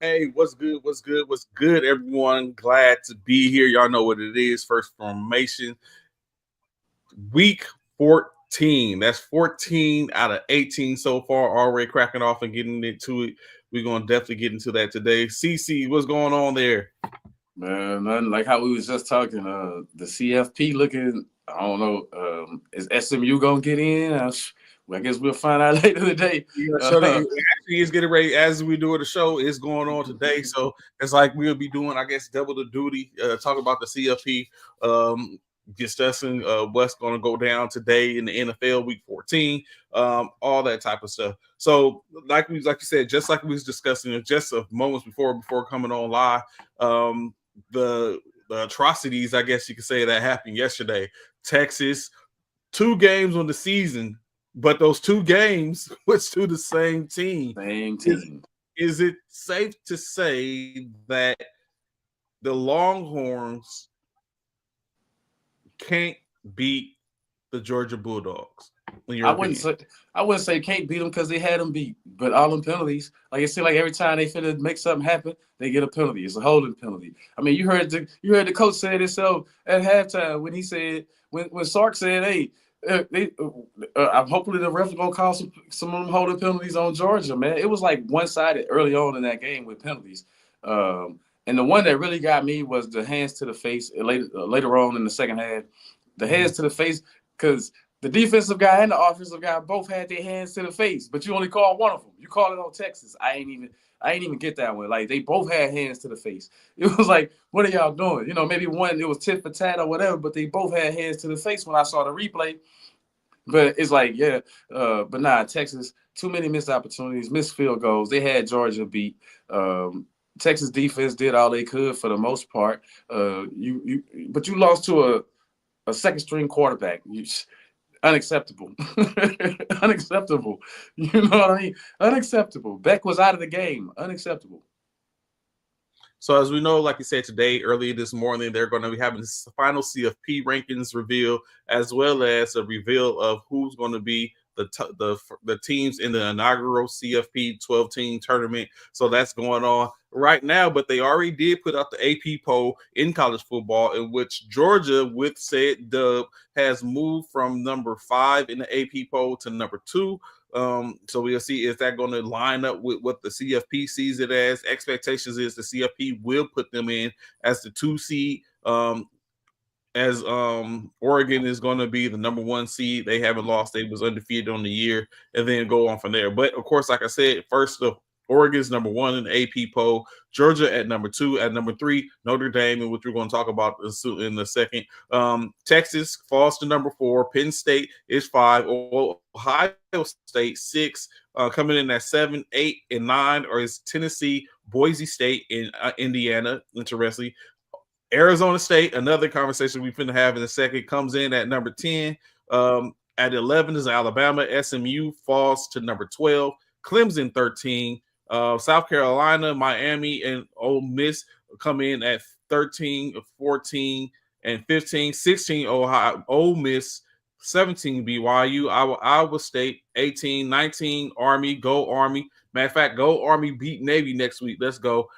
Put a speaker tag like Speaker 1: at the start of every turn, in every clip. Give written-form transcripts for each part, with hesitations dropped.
Speaker 1: Hey, what's good? What's good? What's good, everyone? Glad to be here. Y'all know what it is. First formation, week 14. That's 14 out of 18 so far, already cracking off and getting into it. We're going to definitely get into that today. CC, what's going on there?
Speaker 2: Man, nothing like how we was just talking. The CFP looking. I don't know. Is SMU gonna get in? Well, I guess we'll find out later today.
Speaker 1: Yeah, so they actually is getting ready as we do the show. It's going on today, so it's like we'll be doing, I guess, double the duty. Talk about the CFP, discussing what's going to go down today in the NFL Week 14, all that type of stuff. So, like you said, just like we was discussing just a moments before coming on live, the atrocities, I guess you could say, that happened yesterday. Texas, 2 games on the season. But those 2 games was to the same team.
Speaker 2: Same team.
Speaker 1: Is it safe to say that the Longhorns can't beat the Georgia Bulldogs?
Speaker 2: I wouldn't say can't beat them because they had them beat, but all them penalties, like it seems like every time they finna make something happen, they get a penalty. It's a holding penalty. I mean, you heard the coach say it himself at halftime when he said when Sark said, "Hey, hopefully the refs are gonna call some of them holding penalties on Georgia." Man, it was like one-sided early on in that game with penalties. And the one that really got me was the hands to the face later on in the second half. The hands to the face because the defensive guy and the offensive guy both had their hands to the face, but you only call one of them. You call it on Texas. I ain't even get that one. Like they both had hands to the face. It was like, what are y'all doing? You know, maybe one it was tit for tat or whatever, but they both had hands to the face when I saw the replay. But it's like, yeah, but nah, Texas, too many missed opportunities, missed field goals. They had Georgia beat. Texas defense did all they could for the most part. But you lost to a second string quarterback. Unacceptable. Unacceptable. You know what I mean? Unacceptable. Beck was out of the game. Unacceptable.
Speaker 1: So as we know, like you said today, earlier this morning, they're going to be having this final CFP rankings reveal, as well as a reveal of who's going to be the teams in the inaugural CFP 12-team tournament. So that's going on right now, but they already did put out the AP poll in college football, in which Georgia, with said dub, has moved from number 5 in the AP poll to number 2. So we'll see, is that going to line up with what the CFP sees it as? Expectations is the CFP will put them in as the 2 seed. As Oregon is going to be the number 1 seed. They haven't lost. They was undefeated on the year, and then go on from there. But of course, like I said, first of Oregon's number 1 in the AP poll, Georgia at number 2, at number 3, Notre Dame, which we're going to talk about in a second. Texas falls to number 4, Penn State is 5, Ohio State 6, coming in at 7, 8, and 9, or is Tennessee, Boise State, in Indiana. Interestingly, Arizona State, another conversation we're going to have in a second, comes in at number 10. At 11 is Alabama. SMU falls to number 12. Clemson 13. South Carolina, Miami, and Ole Miss come in at 13, 14, and 15. 16 Ole Miss, 17 BYU, Iowa State, 18, 19 Army. Go Army. Matter of fact, go Army beat Navy next week. Let's go.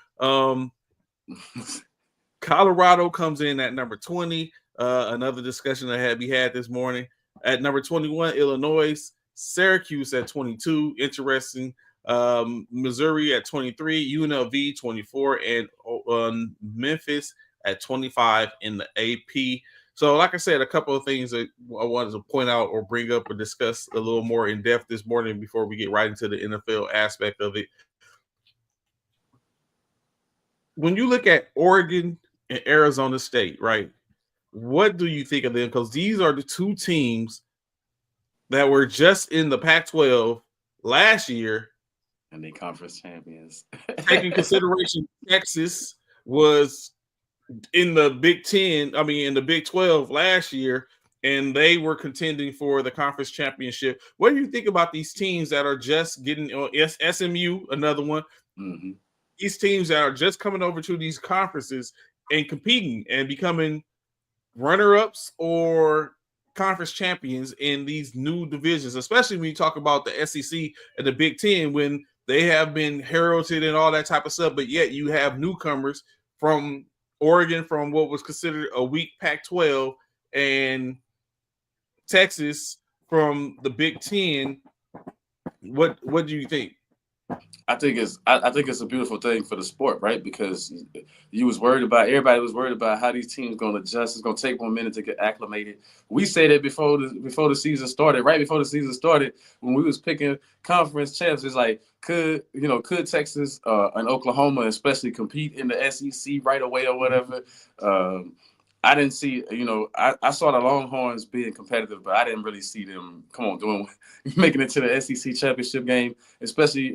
Speaker 1: Colorado comes in at number 20. Another discussion that we had this morning. At number 21, Illinois. Syracuse at 22. Interesting. Missouri at 23. UNLV 24. And Memphis at 25 in the AP. So, like I said, a couple of things that I wanted to point out or bring up or discuss a little more in depth this morning before we get right into the NFL aspect of it. When you look at Oregon and Arizona State, right? What do you think of them? Because these are the 2 teams that were just in the Pac-12 last year.
Speaker 2: And they conference champions.
Speaker 1: Taking consideration, Texas was in the Big 10, in the Big 12 last year, and they were contending for the conference championship. What do you think about these teams that are just getting SMU, another one?
Speaker 2: Mm-hmm.
Speaker 1: These teams that are just coming over to these conferences and competing and becoming runner-ups or conference champions in these new divisions, especially when you talk about the SEC and the Big Ten, when They have been heralded and all that type of stuff, but yet you have newcomers from Oregon, from what was considered a weak Pac-12, and Texas from the Big Ten. What do you think?
Speaker 2: I think it's a beautiful thing for the sport, right? Because everybody was worried about how these teams going to adjust. It's going to take 1 minute to get acclimated. We said it before the season started. Right before the season started, when we was picking conference champs, it's like could Texas and Oklahoma especially compete in the SEC right away or whatever. I didn't see, I saw the Longhorns being competitive, but I didn't really see them making it to the SEC championship game, especially,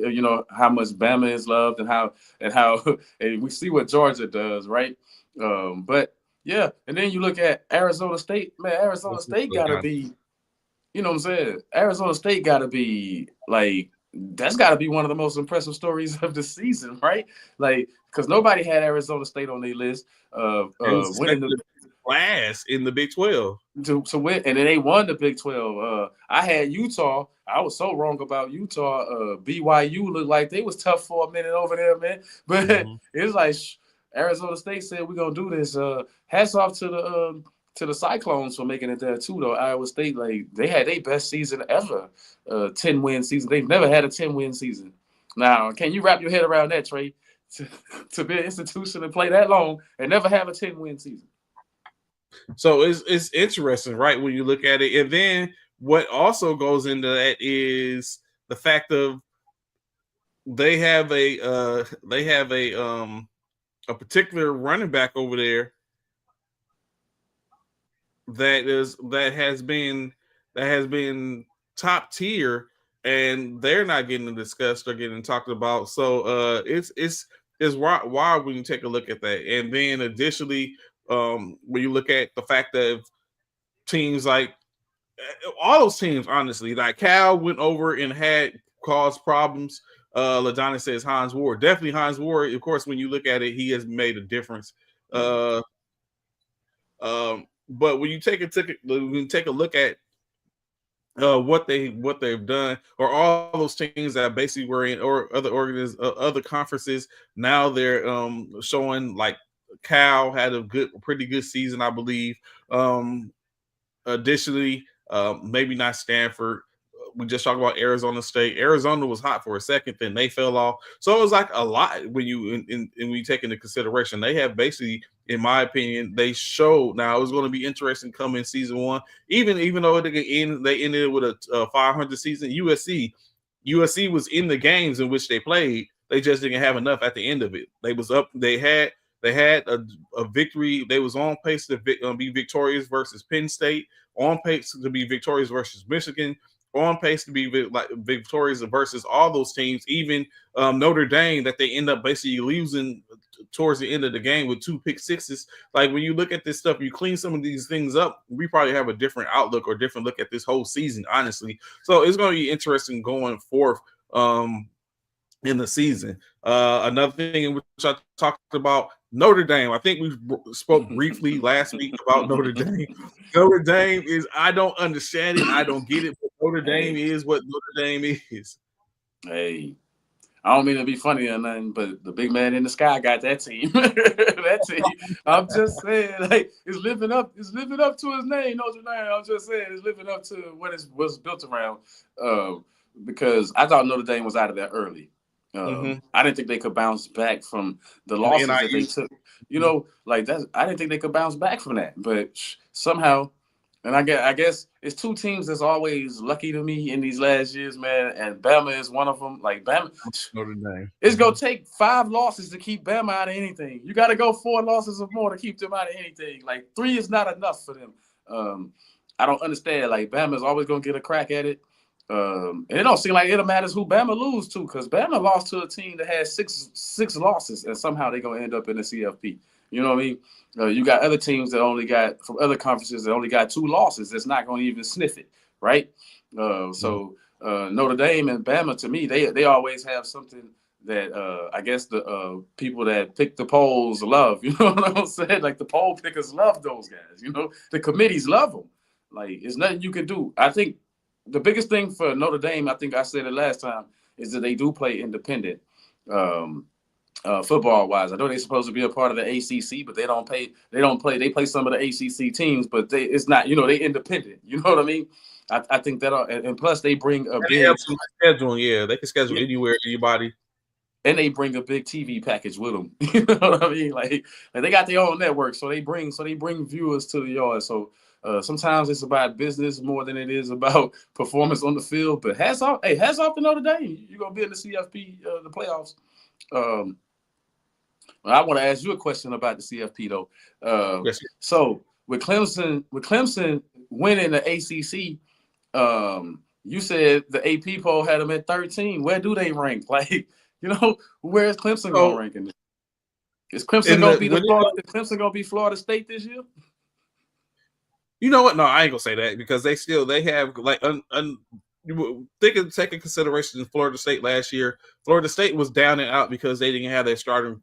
Speaker 2: how much Bama is loved and how and we see what Georgia does, right? But yeah, and then you look at Arizona State, man, Arizona State got to be, you know what I'm saying? Arizona State got to be like, that's got to be one of the most impressive stories of the season, right? Like, because nobody had Arizona State on their list of winning the
Speaker 1: class in the Big 12
Speaker 2: to win, and then they won the Big 12. I had Utah. I was so wrong about Utah. BYU looked like they was tough for a minute over there, man. But it's like Arizona State said we're gonna do this. Hats off to the Cyclones for making it there too, though. Iowa State, like they had their best season ever, 10-win season. They've never had a 10-win season. Now, can you wrap your head around that, Trey? To be an institution and play that long and never have a 10-win season.
Speaker 1: So it's interesting, right? When you look at it, and then what also goes into that is the fact of they have a particular running back over there that has been top tier, and they're not getting discussed or getting talked about. So it's wild when you take a look at that. And then additionally, when you look at the fact that teams like all those teams, honestly, like Cal went over and had caused problems. LaDonna says Hines Ward. Definitely Hines Ward. Of course, when you look at it, he has made a difference. But when you take a look at what they've done, or all those teams that basically were in or other conferences, now they're showing like Cal had a pretty good season, I believe. Additionally, maybe not Stanford. We just talked about Arizona State. Arizona was hot for a second, then they fell off. So it was like a lot when you take into consideration. They have basically, in my opinion, they showed. Now it was going to be interesting coming season one, even though they ended with a 500 season. USC was in the games in which they played. They just didn't have enough at the end of it. They was up. They had a victory. They was on pace to be victorious versus Penn State, on pace to be victorious versus Michigan, on pace to be victorious versus all those teams, even Notre Dame, that they end up basically losing towards the end of the game with 2 pick sixes. Like when you look at this stuff, you clean some of these things up, we probably have a different outlook or different look at this whole season, honestly. So it's going to be interesting going forth in the season. Another thing in which I talked about, Notre Dame. I think we spoke briefly last week about Notre Dame. Notre Dame is, I don't understand it. I don't get it. But Notre Dame is what Notre Dame is.
Speaker 2: Hey, I don't mean to be funny or nothing, but the big man in the sky got that team. That team. I'm just saying, like, it's living up to his name, Notre Dame. I'm just saying, it's living up to what it was built around. Because I thought Notre Dame was out of there early. I didn't think they could bounce back from the losses that they took. Like that. I didn't think they could bounce back from that, but somehow, and I guess it's two teams that's always lucky to me in these last years, man. And Bama is one of them. Like Bama,
Speaker 1: Notre Dame.
Speaker 2: It's gonna take 5 losses to keep Bama out of anything. You got to go 4 losses or more to keep them out of anything. Like 3 is not enough for them. I don't understand. Like Bama is always gonna get a crack at it. And it don't seem like it matters who Bama lose to, because Bama lost to a team that has six losses, and somehow they're gonna end up in the CFP. You know what I mean? You got other teams that only got from other conferences that only got 2 losses. That's not gonna even sniff it, right? So Notre Dame and Bama, to me, they always have something that I guess the people that pick the polls love. You know what I'm saying? Like the poll pickers love those guys. The committees love them. Like it's nothing you can do. I think the biggest thing for Notre Dame, I think I said it last time, is that they do play independent. Football wise, I know they're supposed to be a part of the ACC, but they don't pay. They don't play. They play some of the ACC teams, but it's not. They independent. You know what I mean? I think that, and plus they bring a
Speaker 1: And they have
Speaker 2: big
Speaker 1: some scheduling. Yeah, they can schedule anywhere, anybody.
Speaker 2: and they bring a big TV package with them. You know what I mean? Like they got their own network, so they bring viewers to the yard. So sometimes it's about business more than it is about performance on the field. But hats off to Notre Dame. You're gonna be in the CFP, the playoffs. I want to ask you a question about the CFP though.
Speaker 1: Yes.
Speaker 2: So with Clemson winning the ACC, you said the AP poll had them at 13. Where do they rank? Like, where is Clemson going to rank in this? Is Clemson going to be Is Clemson going to be Florida State this year?
Speaker 1: You know what? No, I ain't gonna say that because they have like take in consideration in Florida State last year. Florida State was down and out because they didn't have their starting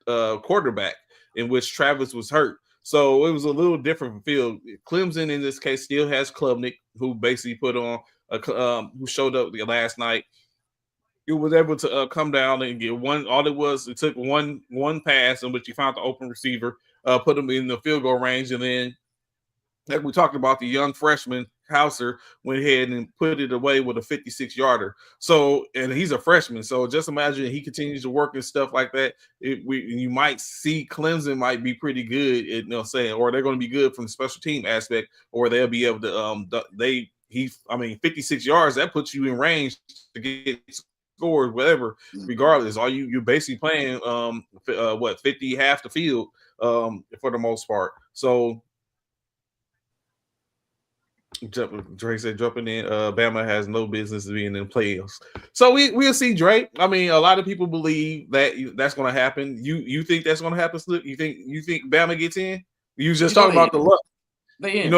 Speaker 1: quarterback, in which Travis was hurt. So it was a little different field. Clemson in this case still has Klubnik, who basically put on who showed up last night. It was able to come down and get one. All it took one pass in which he found the open receiver, put him in the field goal range, and then, like we talked about, the young freshman Hauser went ahead and put it away with a 56-yarder. So, and he's a freshman. So just imagine he continues to work and stuff like that. You might see Clemson might be pretty good, or they're going to be good from the special team aspect, or they'll be able to. 56 yards, that puts you in range to get scores, whatever. Regardless, you're basically playing 50 half the field for the most part. So. Drake said jumping in. Bama has no business being in playoffs. So we'll see, Drake. I mean, a lot of people believe that's going to happen. You think that's going to happen, Slip? You think Bama gets in? You just talking about the luck.
Speaker 2: They in.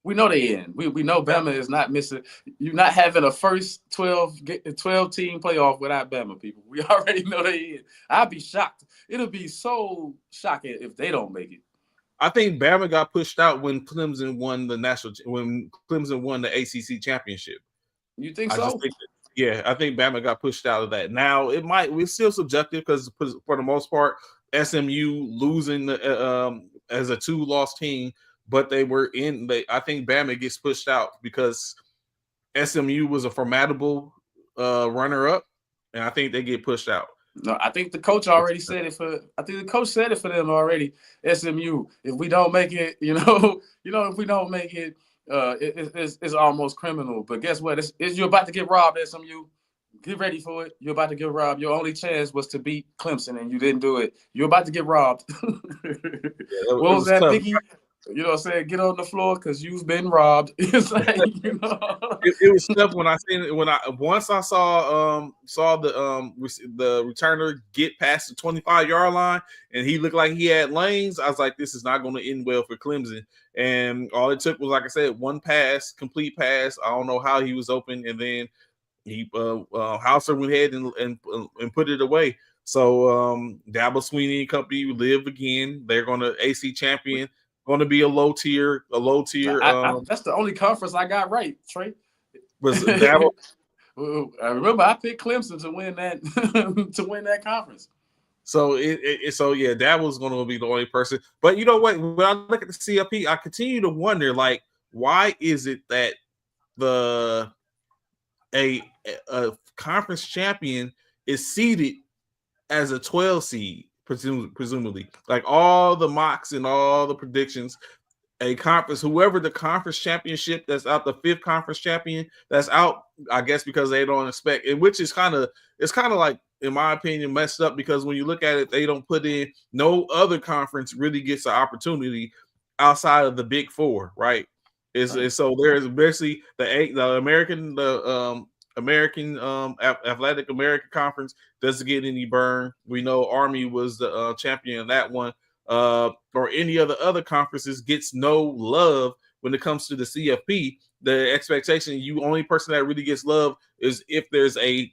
Speaker 2: We know they in. We know Bama is not missing. You're not having a first 12 team playoff without Bama, people. We already know they in. I'd be shocked. It'll be so shocking if they don't make it.
Speaker 1: I think Bama got pushed out when Clemson won the ACC championship.
Speaker 2: You think so?
Speaker 1: I think Bama got pushed out of that. Now we're still subjective because for the most part, SMU losing as a 2-loss team, but they were in. I think Bama gets pushed out because SMU was a formidable runner-up, and I think they get pushed out.
Speaker 2: No, I think the coach already said it for. I think the coach said it for them already. SMU, if we don't make it, if we don't make it, it's almost criminal. But guess what? You're about to get robbed, SMU. Get ready for it. You're about to get robbed. Your only chance was to beat Clemson, and you didn't do it. You're about to get robbed. What was that, Biggie? You know what I'm saying? Get on the floor because you've been robbed. It's like,
Speaker 1: it was tough when once I saw the returner get past the 25-yard line and he looked like he had lanes. I was like, this is not going to end well for Clemson. And all it took was, like I said, one pass, complete pass. I don't know how he was open, and then he Hauser went ahead and put it away. So Dabo Sweeney and company live again. They're going to AC champion. Going to be a low tier.
Speaker 2: That's the only conference I got right, Trey.
Speaker 1: Was Dabo?
Speaker 2: I remember I picked Clemson to win that conference.
Speaker 1: So Dabo's going to be the only person. But you know what? When I look at the CFP, I continue to wonder, like, why is it that a conference champion is seeded as a 12 seed? Presumably, like all the mocks and all the predictions, a conference, whoever the conference championship that's out, the 5th conference champion that's out, I guess because they don't expect it, which is kind of like, in my opinion, messed up because when you look at it, they don't put in, no other conference really gets an opportunity outside of the Big Four, right? So there's basically the American Athletic American Conference doesn't get any burn. We know Army was the champion of that one. Or any other conferences gets no love when it comes to the CFP. The expectation, only person that really gets love is if there's a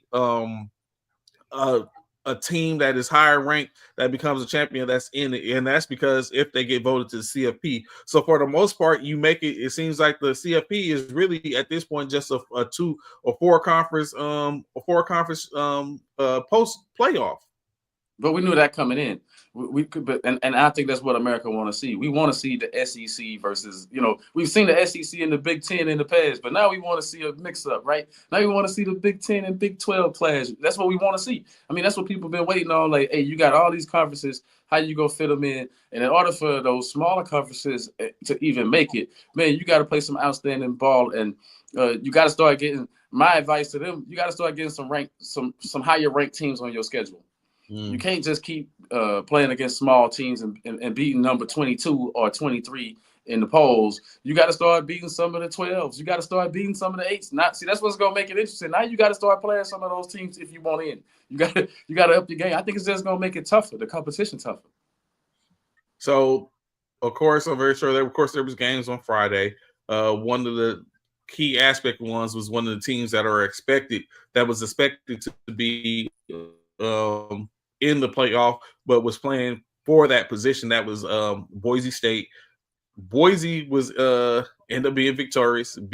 Speaker 1: a team that is higher ranked that becomes a champion that's in it, and that's because if they get voted to the CFP. So for the most part, you make it. It seems like the CFP is really at this point just a two or four conference post playoff.
Speaker 2: But we knew that coming in. We could, but and I think that's what America want to see. We want to see the SEC versus, we've seen the SEC and the Big Ten in the past, but now we want to see a mix-up, right? Now we want to see the Big Ten and Big 12 clash. That's what we want to see. I mean, that's what people been waiting on. Like, hey, you got all these conferences. How you go fit them in? And in order for those smaller conferences to even make it, man, you got to play some outstanding ball, and you got to start getting. My advice to them: you got to start getting some higher ranked teams on your schedule. You can't just keep playing against small teams and beating number 22 or 23 in the polls. You got to start beating some of the 12s. You got to start beating some of the 8s. That's what's going to make it interesting. Now you got to start playing some of those teams if you want in. You got to up your game. I think it's just going to make it tougher, the competition tougher.
Speaker 1: So, of course, I'm very sure there was games on Friday. One of the key aspect ones was one of the teams that was expected to be in the playoff, but was playing for that position. That was Boise State. Boise was ended up being victorious, in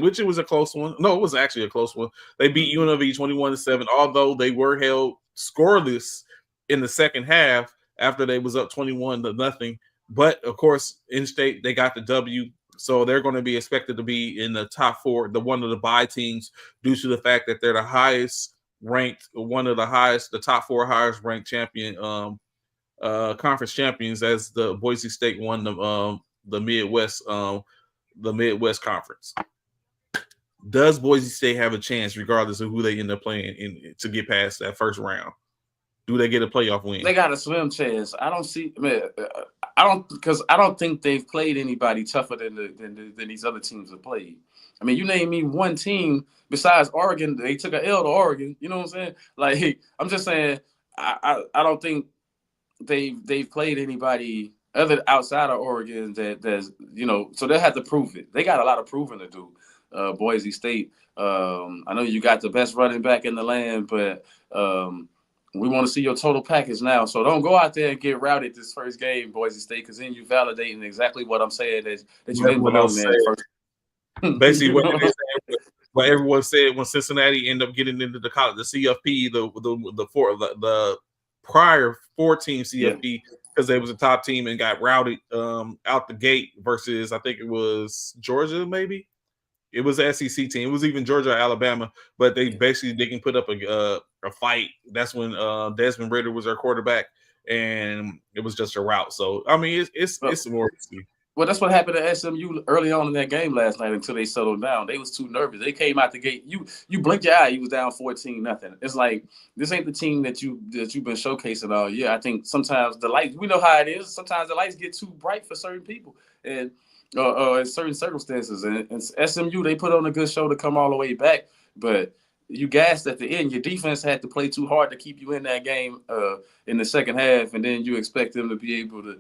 Speaker 1: which it was a close one. No, it was actually a close one. They beat UNLV 21-7, although they were held scoreless in the second half after they was up 21-0. But of course, in state they got the W. So they're going to be expected to be in the top four, one of the bye teams, due to the fact that they're the highest ranked, the top four highest ranked champion conference champions, as the Boise State won the Midwest Conference. Does Boise State have a chance, regardless of who they end up playing, to get past that first round? Do they get a playoff win?
Speaker 2: They got a slim chance. I don't see. I don't think they've played anybody tougher than these other teams have played. I mean, you name me one team besides Oregon. They took an L to Oregon. You know what I'm saying? Like, I'm just saying, I don't think they've played anybody other outside of Oregon that's so they have to prove it. They got a lot of proving to do. Boise State. I know you got the best running back in the land, but we want to see your total package now. So don't go out there and get routed this first game, Boise State, because then you validating exactly what I'm saying that you didn't belong there first.
Speaker 1: Basically, what everyone said when Cincinnati ended up getting into the CFP, the prior 4-team CFP, because they was a top team and got routed out the gate versus, I think it was Georgia, maybe. It was an SEC team. It was even Georgia or Alabama, but they basically didn't put up a fight. That's when Desmond Ridder was their quarterback, and it was just a rout. So I mean, it's more.
Speaker 2: Well, that's what happened to SMU early on in that game last night until they settled down. They was too nervous. They came out the gate. You blinked your eye, you was down 14-0. It's like, this ain't the team that you've been showcasing all year. I think sometimes the lights, we know how it is. Sometimes the lights get too bright for certain people and in certain circumstances. And SMU, they put on a good show to come all the way back, but you gassed at the end. Your defense had to play too hard to keep you in that game in the second half, and then you expect them to be able to.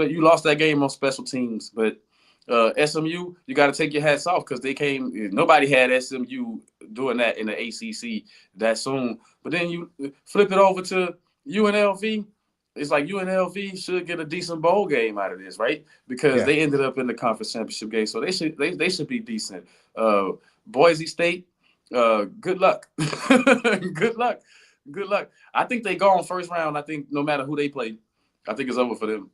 Speaker 2: You lost that game on special teams, but SMU, you got to take your hats off because they came. Nobody had SMU doing that in the ACC that soon. But then you flip it over to UNLV. It's like UNLV should get a decent bowl game out of this, right? Because they ended up in the conference championship game, so they should be decent. Boise State. Good luck. Good luck. I think they go on first round. I think no matter who they play, I think it's over for them.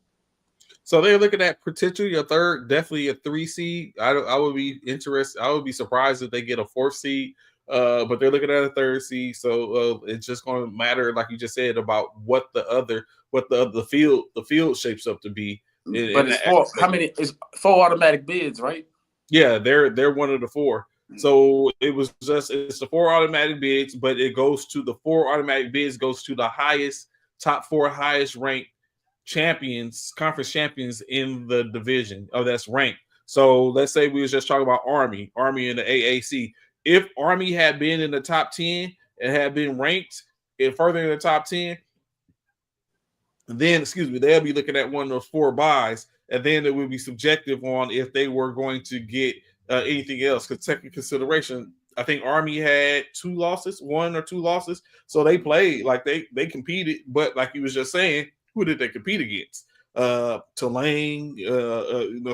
Speaker 1: So they're looking at potentially a third, definitely a 3 seed. I would be interested. I would be surprised if they get a 4th seed. But they're looking at a 3rd seed. So it's just going to matter, like you just said, about what the field shapes up to be.
Speaker 2: But it's 4. How many? It's 4 automatic bids, right?
Speaker 1: Yeah, they're one of the 4. So it's the 4 automatic bids, but it goes to the 4 automatic bids goes to the top 4 highest ranked conference champions in the division that's ranked. So let's say we was just talking about Army in the AAC. If Army had been in the top 10 and had been ranked further in the top 10, then they'll be looking at one of those 4 buys, and then it would be subjective on if they were going to get anything else. Because taking consideration, I think Army had 2 losses, 1 or 2 losses. So they played like they competed, but like you was just saying, who did they compete against? Tulane,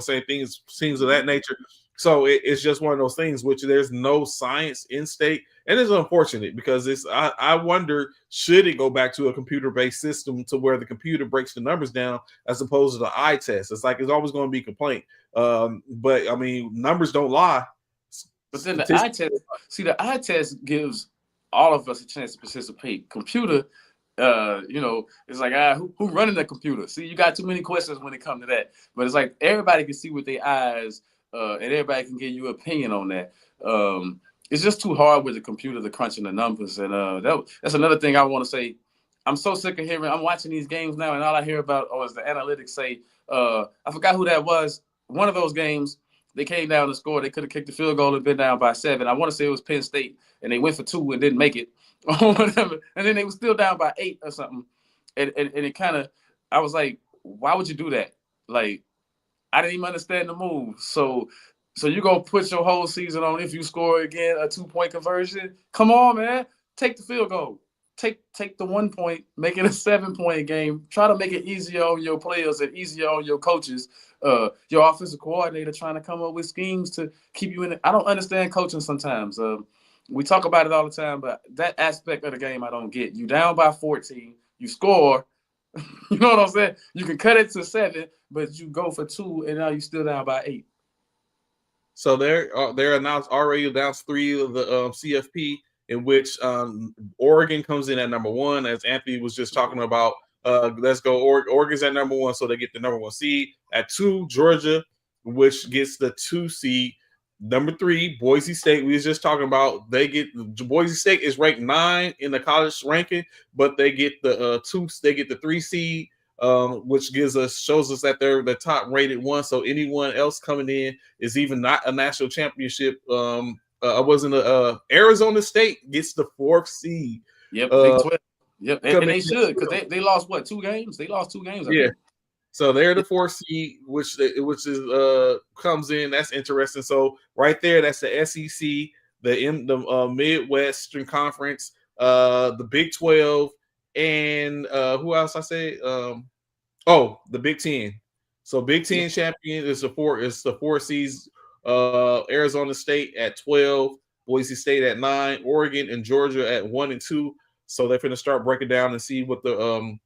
Speaker 1: saying things of that nature. So it's just one of those things which there's no science in state, and it's unfortunate because I wonder, should it go back to a computer-based system to where the computer breaks the numbers down as opposed to the eye test? It's like it's always going to be complaint. But I mean, numbers don't lie.
Speaker 2: But then the eye test, the eye test gives all of us a chance to participate. Computer, it's like who running the computer? See, you got too many questions when it comes to that. But it's like everybody can see with their eyes, and everybody can give you an opinion on that. It's just too hard with the computer to crunching the numbers, and that's another thing I want to say. I'm so sick of hearing. I'm watching these games now, and all I hear about is the analytics say. I forgot who that was. One of those games, they came down and scored. They could have kicked the field goal and been down by 7. I want to say it was Penn State, and they went for 2 and didn't make it, or whatever. And then they were still down by 8 or something. And it kind of, I was like, why would you do that? Like, I didn't even understand the move. So you gonna put your whole season on if you score again a 2-point conversion? Come on, man. Take the field goal. Take the 1 point, make it a 7-point game. Try to make it easier on your players and easier on your coaches. Your offensive coordinator trying to come up with schemes to keep you in it. I don't understand coaching sometimes. We talk about it all the time, but that aspect of the game I don't get. You down by 14, you score. You know what I'm saying? You can cut it to 7, but you go for 2, and now you're still down by 8.
Speaker 1: So they're already announced 3 of the CFP, in which Oregon comes in at number 1, as Anthony was just talking about. Let's go. Oregon's at number 1, so they get the number 1 seed. At 2, Georgia, which gets the 2 seed. Number 3, Boise State. We was just talking about. Boise State is ranked 9 in the college ranking, but they get the 2. They get the 3 seed, which shows us that they're the top rated one. So anyone else coming in is even not a national championship. Arizona State gets the 4th seed.
Speaker 2: Yep, Big 12. Yep, and they should, because they lost 2 games. They lost 2 games. I think.
Speaker 1: So they're the 4th seed, which is comes in. That's interesting. So right there, that's the SEC, the Midwestern Conference, the Big 12, and who else I say? The Big 10. So Big 10 champion is the 4 seeds. Arizona State at 12, Boise State at 9, Oregon and Georgia at 1 and 2. So they're going to start breaking down and see what the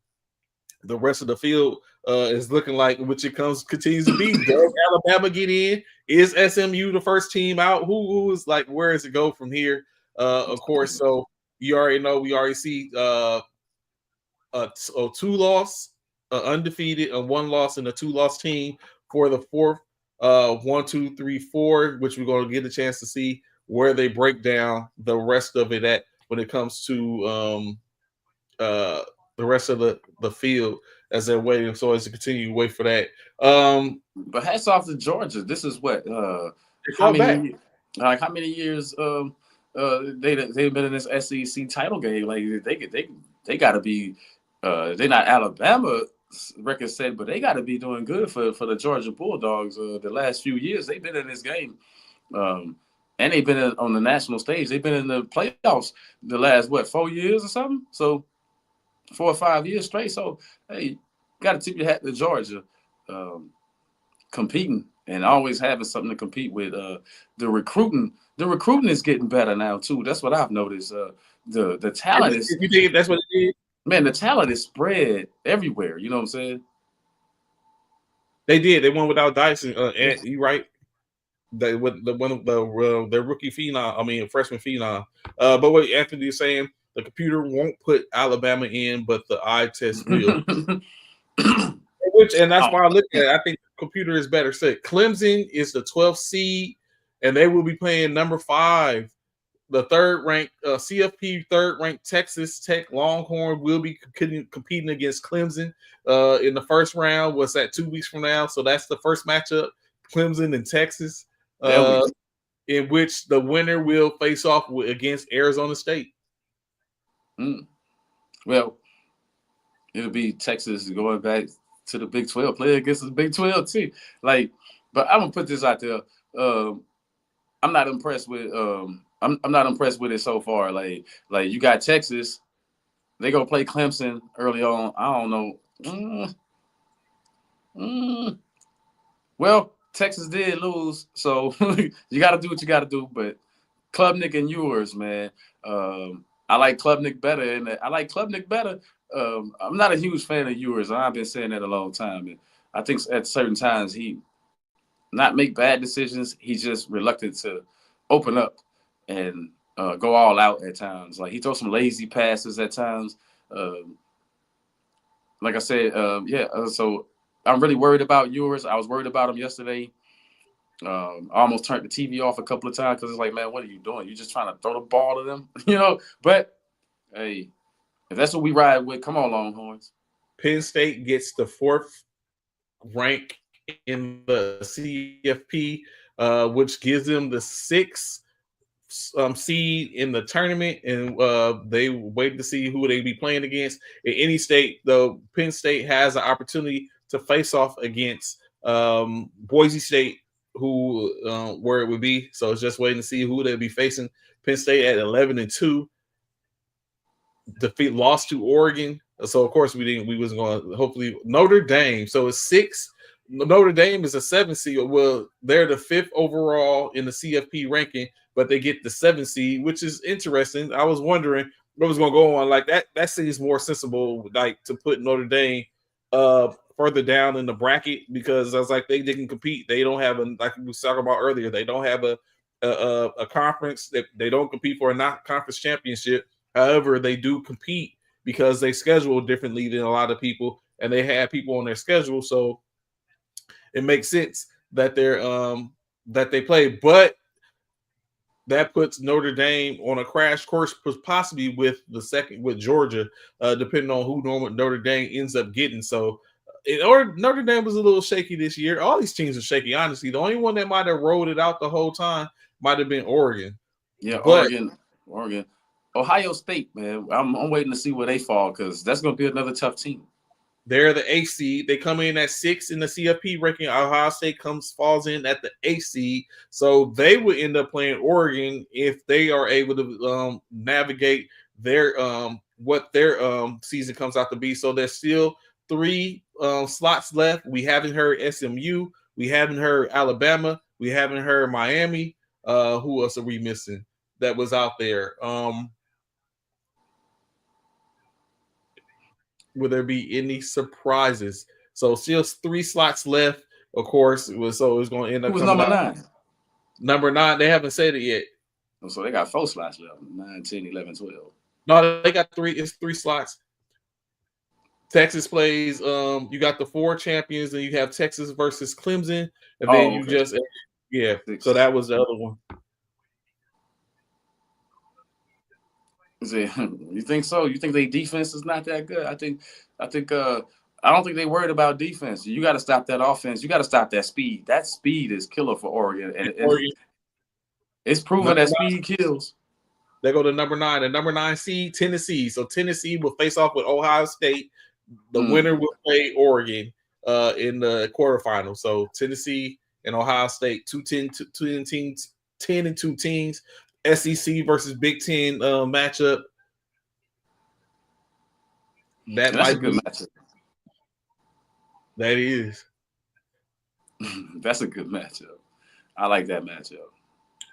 Speaker 1: rest of the field is looking like, which it continues to be. Does Alabama get in? Is SMU the first team out? Who is like, where does it go from here? Of course, so you already know, we already see a 2-loss, undefeated, a 1-loss, and a 2-loss team for the 4th. 1, 2, 3, 4, which we're going to get a chance to see where they break down the rest of it at when it comes to the rest of the field as they're waiting. So as to continue to wait for that.
Speaker 2: But hats off to Georgia. This is what how many years they've been in this SEC title game. Like they got to be they're not Alabama record set, but they got to be doing good for the Georgia Bulldogs. The last few years they've been in this game, and they've been on the national stage. They've been in the playoffs the last 4 years or something. So 4 or 5 years straight. So hey, got to tip your hat to Georgia, competing and always having something to compete with. The recruiting is getting better now too. That's what I've noticed. The talent is.
Speaker 1: You think that's what it is?
Speaker 2: Man, the talent is spread everywhere. You know what I'm saying?
Speaker 1: They did. They won without Dyson. You right? Their rookie phenom. Freshman phenom. But what Anthony is saying, the computer won't put Alabama in, but the eye test will. And that's why I look at it. I think the computer is better set. Clemson is the 12th seed, and they will be playing number 5. The 3rd ranked CFP 3rd ranked Texas Tech Longhorn will be competing against Clemson in the first round. What's that, 2 weeks from now? So that's the first matchup, Clemson and Texas, in which the winner will face off against Arizona State.
Speaker 2: Well, it'll be Texas going back to the Big 12, play against the Big 12 too. But I'm gonna put this out there. I'm not impressed with I'm not impressed with it so far. Like you got Texas, they gonna play Clemson early on. I don't know. Mm. Well, Texas did lose, so you got to do what you got to do. But Klubnik and Ewers, man, I like Klubnik better, and I like Klubnik better. I'm not a huge fan of Ewers. I've been saying that a long time, and I think at certain times he not make bad decisions. He's just reluctant to open up and go all out at times. Like he throws some lazy passes at times. Um, like I said, yeah. So I'm really worried about Ewers. I was worried about him yesterday. I almost turned the TV off a couple of times because it's like, man, what are you doing? You just trying to throw the ball to them, you know? But hey, if that's what we ride with, come on, Longhorns.
Speaker 1: Penn State gets the 4th rank in the CFP, which gives them the 6th seed in the tournament, and they wait to see who they be playing against. In any state, though, Penn State has an opportunity to face off against Boise State, who where it would be. So it's just waiting to see who they'll be facing. Penn State at 11-2, lost to Oregon. So of course we wasn't going to. Hopefully Notre Dame. So it's 6. Notre Dame is a 7 seed. Well, they're the 5th overall in the CFP ranking, but they get the 7 seed, which is interesting. I was wondering what was going to go on. Like that seems more sensible, like to put Notre Dame further down in the bracket, because I was like, they didn't compete. They don't have like we was talking about earlier. They don't have a conference. They don't compete for a not conference championship. However, they do compete because they schedule differently than a lot of people, and they have people on their schedule. So it makes sense that they play, but that puts Notre Dame on a crash course, possibly with Georgia, depending on who Notre Dame ends up getting. So, Notre Dame was a little shaky this year. All these teams are shaky, honestly. The only one that might have rolled it out the whole time might have been Oregon.
Speaker 2: Yeah,
Speaker 1: but
Speaker 2: Oregon, Ohio State, man. I'm waiting to see where they fall because that's going to be another tough team.
Speaker 1: They're the 8th seed. They come in at 6 in the CFP ranking. Ohio State falls in at the 8th seed. So they would end up playing Oregon if they are able to navigate their what their season comes out to be. So there's still 3 slots left. We haven't heard SMU. We haven't heard Alabama. We haven't heard Miami. Who else are we missing that was out there? Will there be any surprises? So still 3 slots left, of course. It was going to end up
Speaker 2: coming number
Speaker 1: out.
Speaker 2: 9?
Speaker 1: Number 9, they haven't said it yet.
Speaker 2: So they got 4 slots left: 9, 10, 11, 12.
Speaker 1: No, they got 3. It's 3 slots. Texas plays. You got the 4 champions, and you have Texas versus Clemson, and then you just 6. So that was the other one.
Speaker 2: You think so? You think their defense is not that good? I think I don't think they worried about defense. You got to stop that offense. You got to stop that speed. That speed is killer for Oregon, and it's proven that speed kills.
Speaker 1: They go to number 9, the number 9 seed, Tennessee. So Tennessee will face off with Ohio State. The winner will play Oregon in the quarterfinal. So Tennessee and Ohio State, 10 and 2 teams. SEC versus Big Ten matchup.
Speaker 2: That's a good matchup.
Speaker 1: That is.
Speaker 2: That's a good matchup. I like that matchup.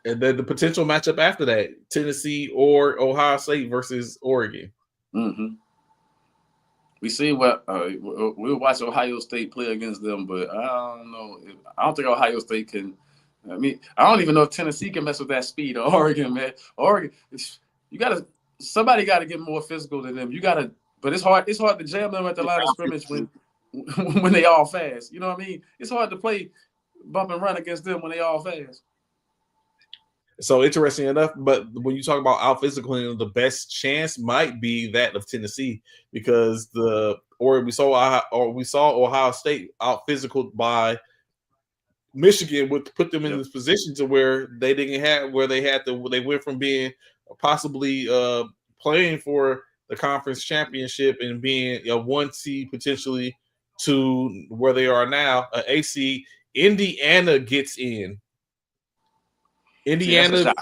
Speaker 1: And then the potential matchup after that, Tennessee or Ohio State versus Oregon.
Speaker 2: Mm-hmm. We see what we'll watch Ohio State play against them, but I don't know. I don't think Ohio State can. I mean, I don't even know if Tennessee can mess with that speed of Oregon, man. Oregon, somebody got to get more physical than them. But it's hard. It's hard to jam them at the line of scrimmage when they all fast. You know what I mean? It's hard to play bump and run against them when they all fast.
Speaker 1: So interesting enough, but when you talk about out physical, the best chance might be that of Tennessee, because we saw Ohio State out physical by Michigan, would put them in this position to where they didn't have they went from being possibly playing for the conference championship and being a 1 seed potentially to where they are now, an 8 seed. Indiana gets in. Indiana,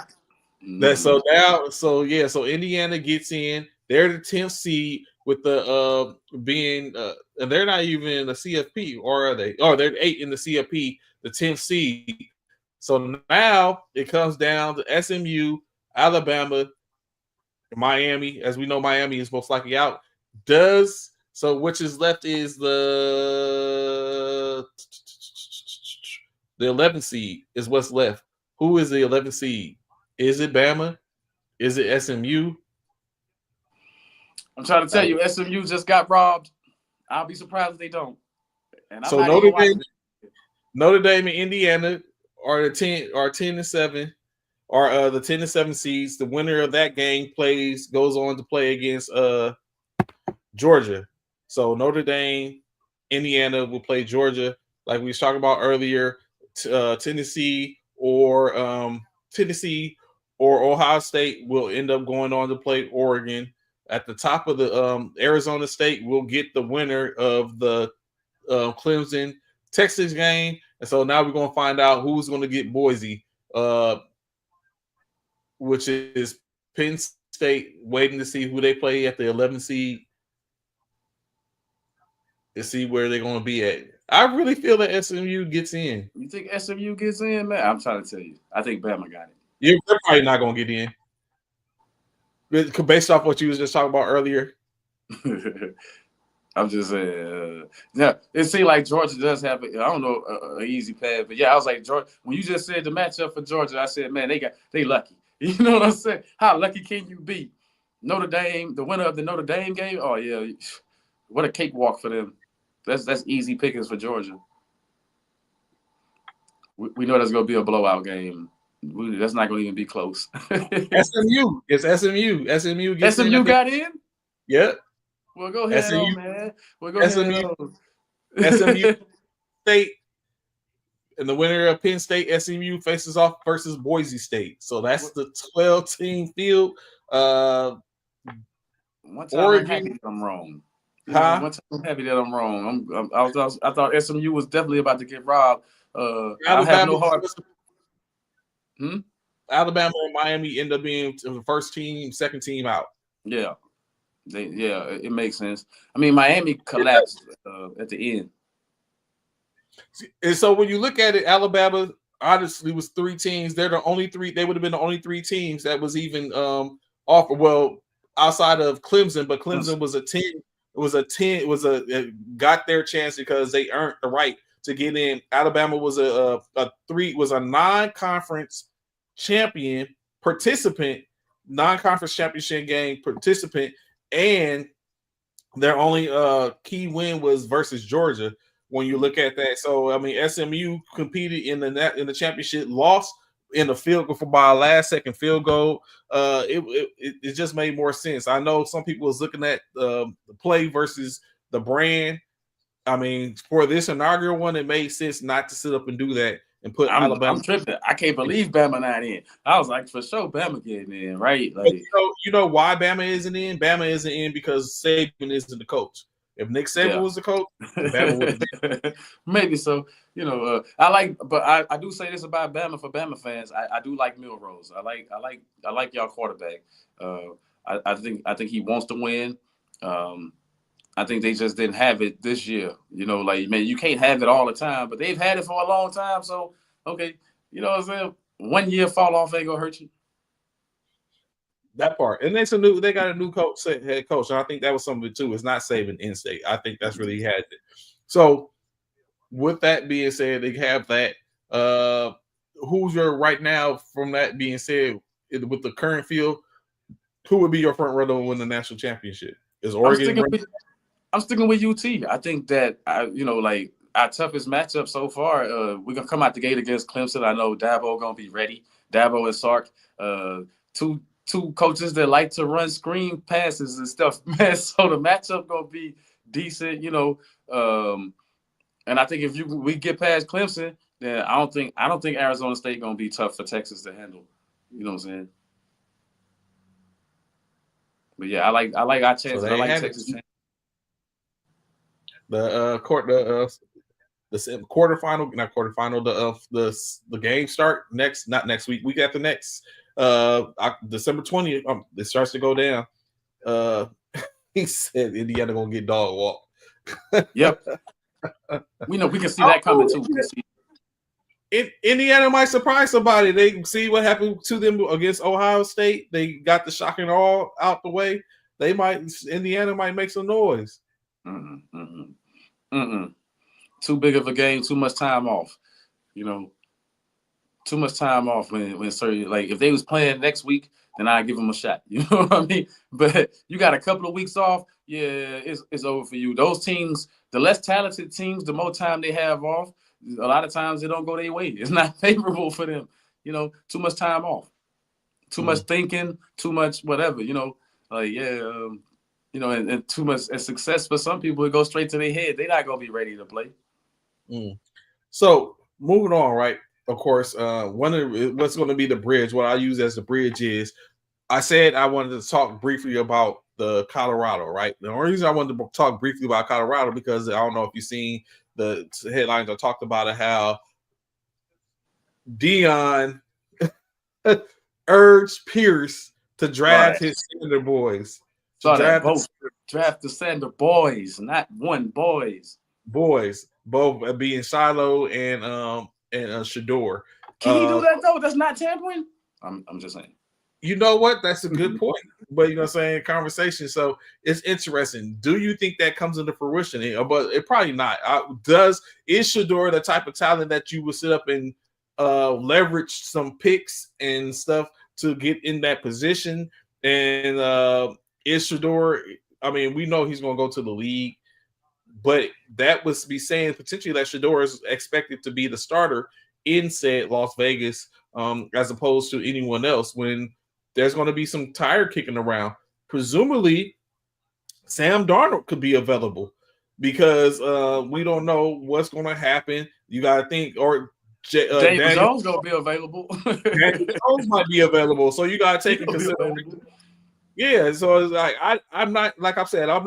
Speaker 1: That so now, so yeah, so Indiana gets in. They're the 10th seed with the being and they're not even in the CFP, or are they? Oh, they're 8 in the CFP, the 10th seed. So now it comes down to SMU, Alabama, Miami. As we know, Miami is most likely out. Does so? Which is left is the 11th seed is what's left. Who is the 11th seed? Is it Bama? Is it SMU?
Speaker 2: I'm trying to tell you, SMU just got robbed. I'll be surprised if they don't. And I'm
Speaker 1: So
Speaker 2: not even watching it.
Speaker 1: Notre Dame and Indiana are the 10-7, or the 10-7 seeds. The winner of that game goes on to play against Georgia. So Notre Dame, Indiana will play Georgia, like we was talking about earlier. Tennessee or Ohio State will end up going on to play Oregon. At the top of the Arizona State will get the winner of the Clemson Texas game, and so now we're going to find out who's going to get Boise, which is Penn State, waiting to see who they play at the 11th seed to see where they're going to be at. I really feel that SMU gets in.
Speaker 2: You think SMU gets in, man? I'm trying to tell you. I think Bama got it.
Speaker 1: They're probably not going to get in. Based off what you was just talking about earlier.
Speaker 2: I'm just saying. Yeah, it seems like Georgia does have, I don't know, an easy path. But yeah, I was like, Georgia. When you just said the matchup for Georgia, I said, man, they lucky. You know what I'm saying? How lucky can you be? Notre Dame, the winner of the Notre Dame game. Oh yeah, what a cakewalk for them. That's easy pickings for Georgia. We know that's going to be a blowout game. That's not going to even be close.
Speaker 1: SMU. It's SMU. SMU
Speaker 2: got in?
Speaker 1: Yep.
Speaker 2: Well, go ahead
Speaker 1: SMU,
Speaker 2: man. Well, go ahead
Speaker 1: SMU State. And the winner of Penn State, SMU, faces off versus Boise State. So that's the 12-team field.
Speaker 2: One time
Speaker 1: Oregon.
Speaker 2: I'm happy I'm wrong. One time I'm happy that I'm wrong. I thought SMU was definitely about to get robbed. I have no heart.
Speaker 1: Alabama and Miami end up being the first team, second team out.
Speaker 2: Yeah. It makes sense. I mean, Miami collapsed at the end.
Speaker 1: And so when you look at it, Alabama honestly was 3 teams. They're the only 3. They would have been the only 3 teams that was even offered. Well, outside of Clemson, but Clemson was a 10. It got their chance because they earned the right to get in. Alabama was a non-conference champion participant, non-conference championship game participant, and their only key win was versus Georgia. When you look at that, so I mean, SMU competed in the championship, lost in the field goal by a last-second field goal. It just made more sense. I know some people was looking at the play versus the brand. I mean, for this inaugural one, it made sense not to sit up and do that and put Alabama.
Speaker 2: I'm tripping. I can't believe Bama not in. I was like, for sure, Bama getting in, right? Like,
Speaker 1: you know why Bama isn't in? Bama isn't in because Saban isn't the coach. If Nick Saban was the coach, Bama would have been.
Speaker 2: Maybe so. You know, I do say this about Bama for Bama fans. I do like Milrose. I like y'all quarterback. I think he wants to win. I think they just didn't have it this year. You know, like, man, you can't have it all the time, but they've had it for a long time. So, okay, you know what I'm saying? 1 year fall off ain't gonna hurt you.
Speaker 1: That part, and they got a new head coach, and I think that was some of it too. It's not saving in-state. I think that's really had it. So, with that being said, they have that. Who's your right now? From that being said, with the current field, who would be your front runner to win the national championship? Is Oregon?
Speaker 2: I'm sticking with UT. I think that like our toughest matchup so far. We're gonna come out the gate against Clemson. I know Dabo gonna be ready. Dabo and Sark, two coaches that like to run screen passes and stuff, man. So the matchup gonna be decent, and I think if we get past Clemson, then I don't think Arizona State gonna be tough for Texas to handle. You know what I'm saying? But yeah, I like our chances. I like Texas.
Speaker 1: The quarterfinal, not quarterfinal. The game start not next week. Week after next. December 20th, it starts to go down. He said Indiana gonna get dog walked.
Speaker 2: Yep. We know we can see that coming too.
Speaker 1: Indiana might surprise somebody. They see what happened to them against Ohio State. They got the shocking all out the way. Indiana might make some noise.
Speaker 2: Too big of a game, too much time off. Too much time off when certain, like, if they was playing next week, then I'd give them a shot. You know what I mean? But you got a couple of weeks off, yeah, it's over for you. Those teams, the less talented teams, the more time they have off, a lot of times they don't go their way. It's not favorable for them. Too much time off. Too much thinking, too much whatever, and too much success for some people, it goes straight to their head. They're not going to be ready to play.
Speaker 1: So moving on, right? Of course, what's going to be the bridge, what I use as the bridge is, I said I wanted to talk briefly about the Colorado, right? The only reason I wanted to talk briefly about Colorado, because I don't know if you've seen the headlines I talked about it, how Dion urged Pierce to draft his Sander boys.
Speaker 2: Draft the Sander boys, not one boys.
Speaker 1: Boys, both being Shiloh and Shador.
Speaker 2: Can he do that though? That's not tampering. I'm just saying.
Speaker 1: You know what? That's a good point. But you know what I'm saying? Conversation. So it's interesting. Do you think that comes into fruition? But it probably not. Is Shador the type of talent that you would sit up and leverage some picks and stuff to get in that position? And is Shador, I mean, we know he's going to go to the league, but that would be saying potentially that Shador is expected to be the starter in said Las Vegas, as opposed to anyone else, when there's going to be some tire kicking around. Presumably, Sam Darnold could be available, because we don't know what's going to happen. You got to think, or
Speaker 2: Daniel Jones going to be available.
Speaker 1: Daniel Jones might be available, so you got to take into consideration. Yeah, so it's like I'm not, like I've said, I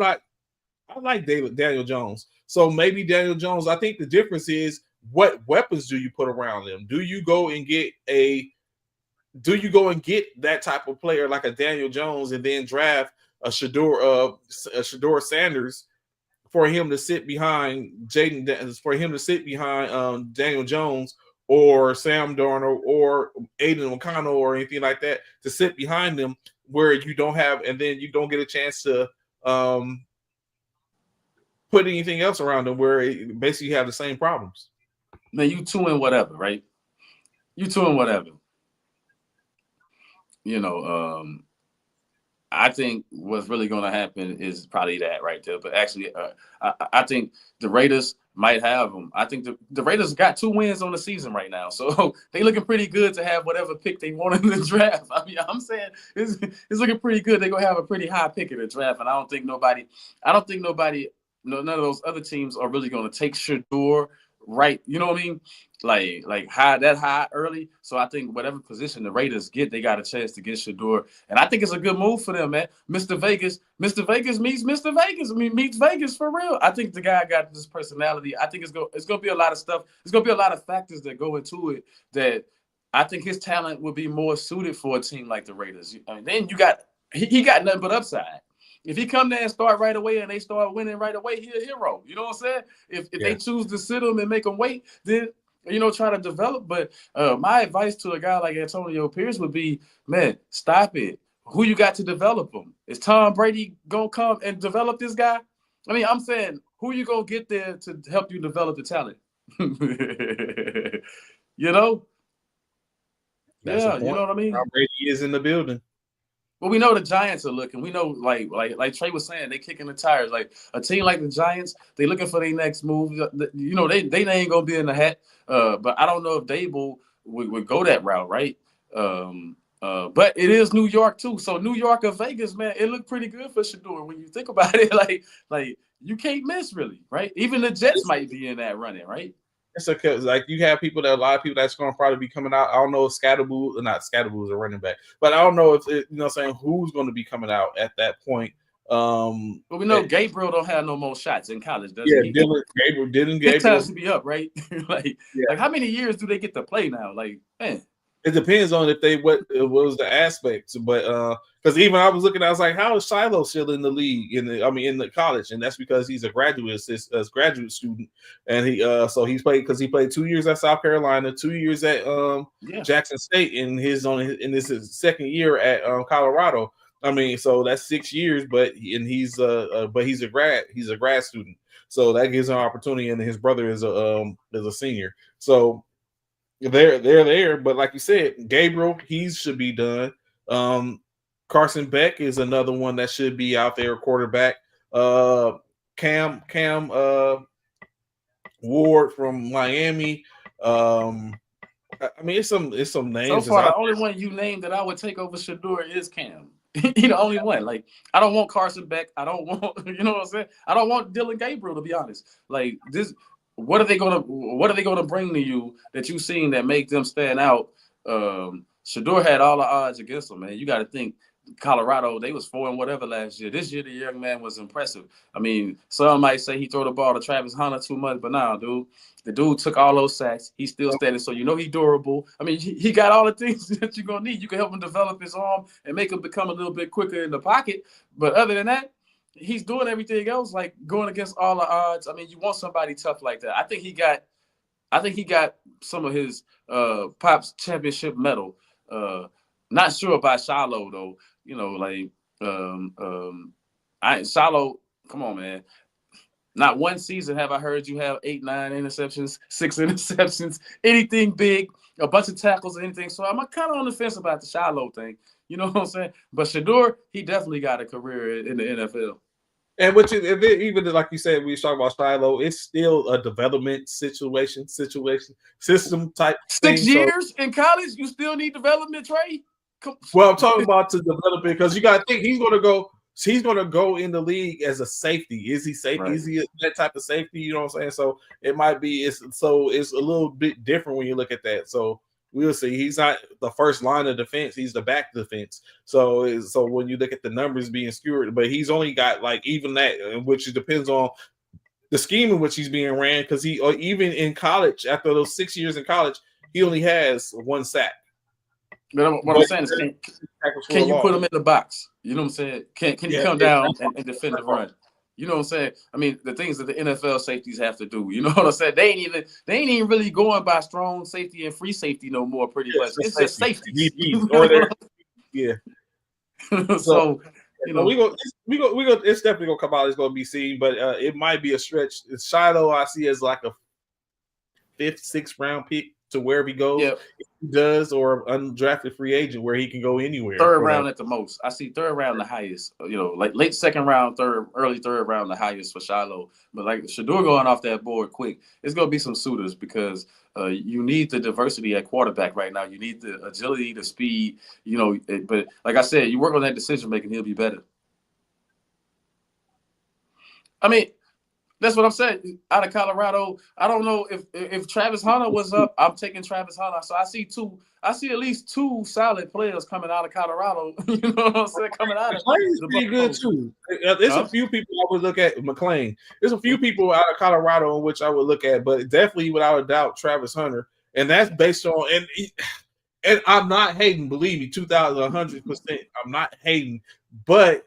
Speaker 1: like Daniel Jones. So maybe Daniel Jones, I think the difference is, what weapons do you put around them? Do you go and get that type of player like a Daniel Jones, and then draft a Shador Sanders for him to sit behind Daniel Jones, or Sam Darnold, or Aiden O'Connell, or anything like that, to sit behind them, where you don't have, and then you don't get a chance to put anything else around them, where basically you have the same problems.
Speaker 2: Man, you two and whatever, right? You two and whatever. I think what's really going to happen is probably that right there. But actually, I think the Raiders might have them. I think the Raiders got 2 wins on the season right now, so they looking pretty good to have whatever pick they want in the draft. I mean, I'm saying it's looking pretty good. They're gonna have a pretty high pick in the draft, and I don't think nobody, none of those other teams are really gonna take Shador. Right, you know what I mean? Like high early. So I think whatever position the Raiders get, they got a chance to get Shador, and I think it's a good move for them, man. Mr. Vegas meets Mr. Vegas. I mean, meets Vegas for real. I think the guy got this personality. I think it's gonna be a lot of stuff. It's gonna be a lot of factors that go into it that I think his talent would be more suited for a team like the Raiders. I mean, then he got nothing but upside. If he come there and start right away and they start winning right away, he's a hero. You know what I'm saying? If they choose to sit him and make him wait, then, try to develop. But my advice to a guy like Antonio Pierce would be, man, stop it. Who you got to develop him? Is Tom Brady going to come and develop this guy? I mean, I'm saying, who you going to get there to help you develop the talent? You know what I mean?
Speaker 1: Tom Brady is in the building.
Speaker 2: But we know the Giants are looking. We know, like Trey was saying, they kicking the tires. Like a team like the Giants, they looking for their next move. They ain't gonna be in the hat. But I don't know if Dable would go that route, right? But it is New York too. So New York or Vegas, man, it looked pretty good for Shador when you think about it. Like you can't miss, really, right? Even the Jets might be in that running, right?
Speaker 1: It's okay. Like you have a lot of people that's going to probably be coming out. I don't know if Scatterboo is a running back, but I don't know if who's going to be coming out at that point.
Speaker 2: But we know Gabriel don't have no more shots in college, does he?
Speaker 1: Gabriel
Speaker 2: His time to be up, right? Like how many years do they get to play now? Like, man,
Speaker 1: It depends on if they what was the aspects, but because even I was looking, I was like, how is Shiloh still in the league? In the college, and that's because he's a graduate student, and he's played because he played 2 years at South Carolina, 2 years at Jackson State, and this is his second year at Colorado. I mean, so that's 6 years, but he's a grad student, so that gives him an opportunity, and his brother is a senior, so. They're there, but like you said, Gabriel, he should be done. Carson Beck is another one that should be out there, quarterback. Cam Ward from Miami. I mean, it's some names.
Speaker 2: So far, the only one you named that I would take over Shedeur is Cam. He the only one. Like, I don't want Carson Beck. I don't want, you know what I'm saying? I don't want Dylan Gabriel, to be honest. Like, this. What are they gonna bring to you that you've seen that make them stand out? Shedeur had all the odds against him, man. You got to think Colorado, they was 4 and whatever last year. This year, the young man was impressive. I mean, some might say he throw the ball to Travis Hunter too much, but nah, dude. The dude took all those sacks. He's still standing, so you know he's durable. I mean, he got all the things that you're gonna need. You can help him develop his arm and make him become a little bit quicker in the pocket. But other than that, he's doing everything else, like going against all the odds. I mean, you want somebody tough like that. I think he got some of his Pops championship medal. Not sure about Shiloh though. You know, like Shiloh. Come on, man. Not one season have I heard you have 8, 9 interceptions, 6 interceptions, anything big, a bunch of tackles, or anything. So I'm kind of on the fence about the Shiloh thing. You know what I'm saying? But Shedeur, he definitely got a career in the NFL.
Speaker 1: And even like you said, we was talking about Shiloh, it's still a development system type
Speaker 2: 6 years in college, you still need development, Trey?
Speaker 1: Well, I'm talking about to develop it because you got to think he's going to go in the league as a safety. Is he safe? Right. Is he that type of safety? You know what I'm saying? So it might be. It's a little bit different when you look at that. So we'll see. He's not the first line of defense. He's the back defense. So when you look at the numbers being skewed, but he's only got like even that, which depends on the scheme in which he's being ran. Because he even in college, after those 6 years in college, he only has 1 sack.
Speaker 2: But what I'm saying is, can you put him in the box? You know what I'm saying? Can you come down and defend the run? You know what I'm saying? I mean, the things that the NFL safeties have to do. You know what I'm saying? They ain't even really going by strong safety and free safety no more. Pretty much, it's just safety.
Speaker 1: Yeah.
Speaker 2: So you know,
Speaker 1: we go. It's definitely gonna come out. It's gonna be seen, but it might be a stretch. Shiloh, I see as like a 5th, 6th round pick to wherever he goes.
Speaker 2: Yep.
Speaker 1: If he does, or undrafted free agent where he can go anywhere.
Speaker 2: 3rd round at the most. I see 3rd round the highest. You know, like late 2nd round, early 3rd round the highest for Shiloh. But like Shedeur going off that board quick, it's gonna be some suitors because you need the diversity at quarterback right now. You need the agility, the speed. You know, but like I said, you work on that decision making, he'll be better. I mean, that's what I'm saying. Out of Colorado, I don't know if Travis Hunter was up. I'm taking Travis Hunter. So I see at least 2 solid players coming out of Colorado. You know what I'm saying? Coming out of
Speaker 1: McLean's pretty good too. There's a few people I would look at. McLean. There's a few people out of Colorado in which I would look at, but definitely without a doubt, Travis Hunter. And that's based on and I'm not hating. Believe me, 100%. I'm not hating, but.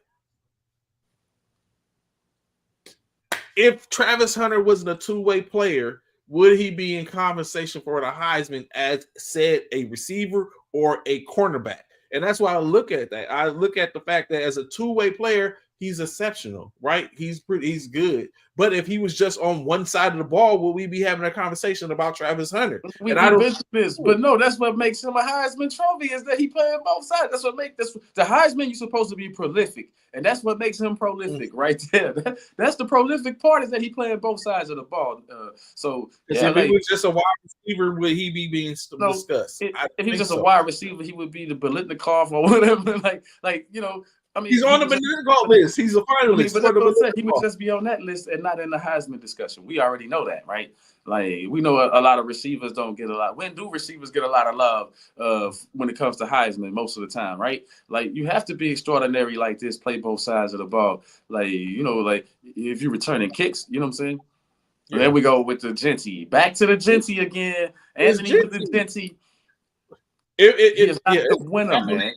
Speaker 1: If Travis Hunter wasn't a 2-way player, would he be in conversation for the Heisman as said a receiver or a cornerback? And that's why I look at that. I look at the fact that as a 2-way player, he's exceptional, right? He's good. But if he was just on one side of the ball, would we be having a conversation about Travis Hunter?
Speaker 2: I don't this, but no, that's what makes him a Heisman Trophy is that he playing both sides. That's what makes this the Heisman. You're supposed to be prolific, and that's what makes him prolific, right there. That's the prolific part is that he playing both sides of the ball.
Speaker 1: If he was just a wide receiver, would he be being discussed?
Speaker 2: If he's just a wide receiver, he would be the Biletnikoff or whatever. like you know. I mean,
Speaker 1: he's on the Biletnikoff list. He's a finalist.
Speaker 2: He would just be on that list and not in the Heisman discussion. We already know that, right? Like we know a lot of receivers don't get a lot. When do receivers get a lot of love when it comes to Heisman? Most of the time, right? Like you have to be extraordinary like this, play both sides of the ball. Like you know, like if you're returning kicks, you know what I'm saying? Yeah. There we go with the Genty. Back to the Genty again. Anthony with the Genty. He is not the winner, man.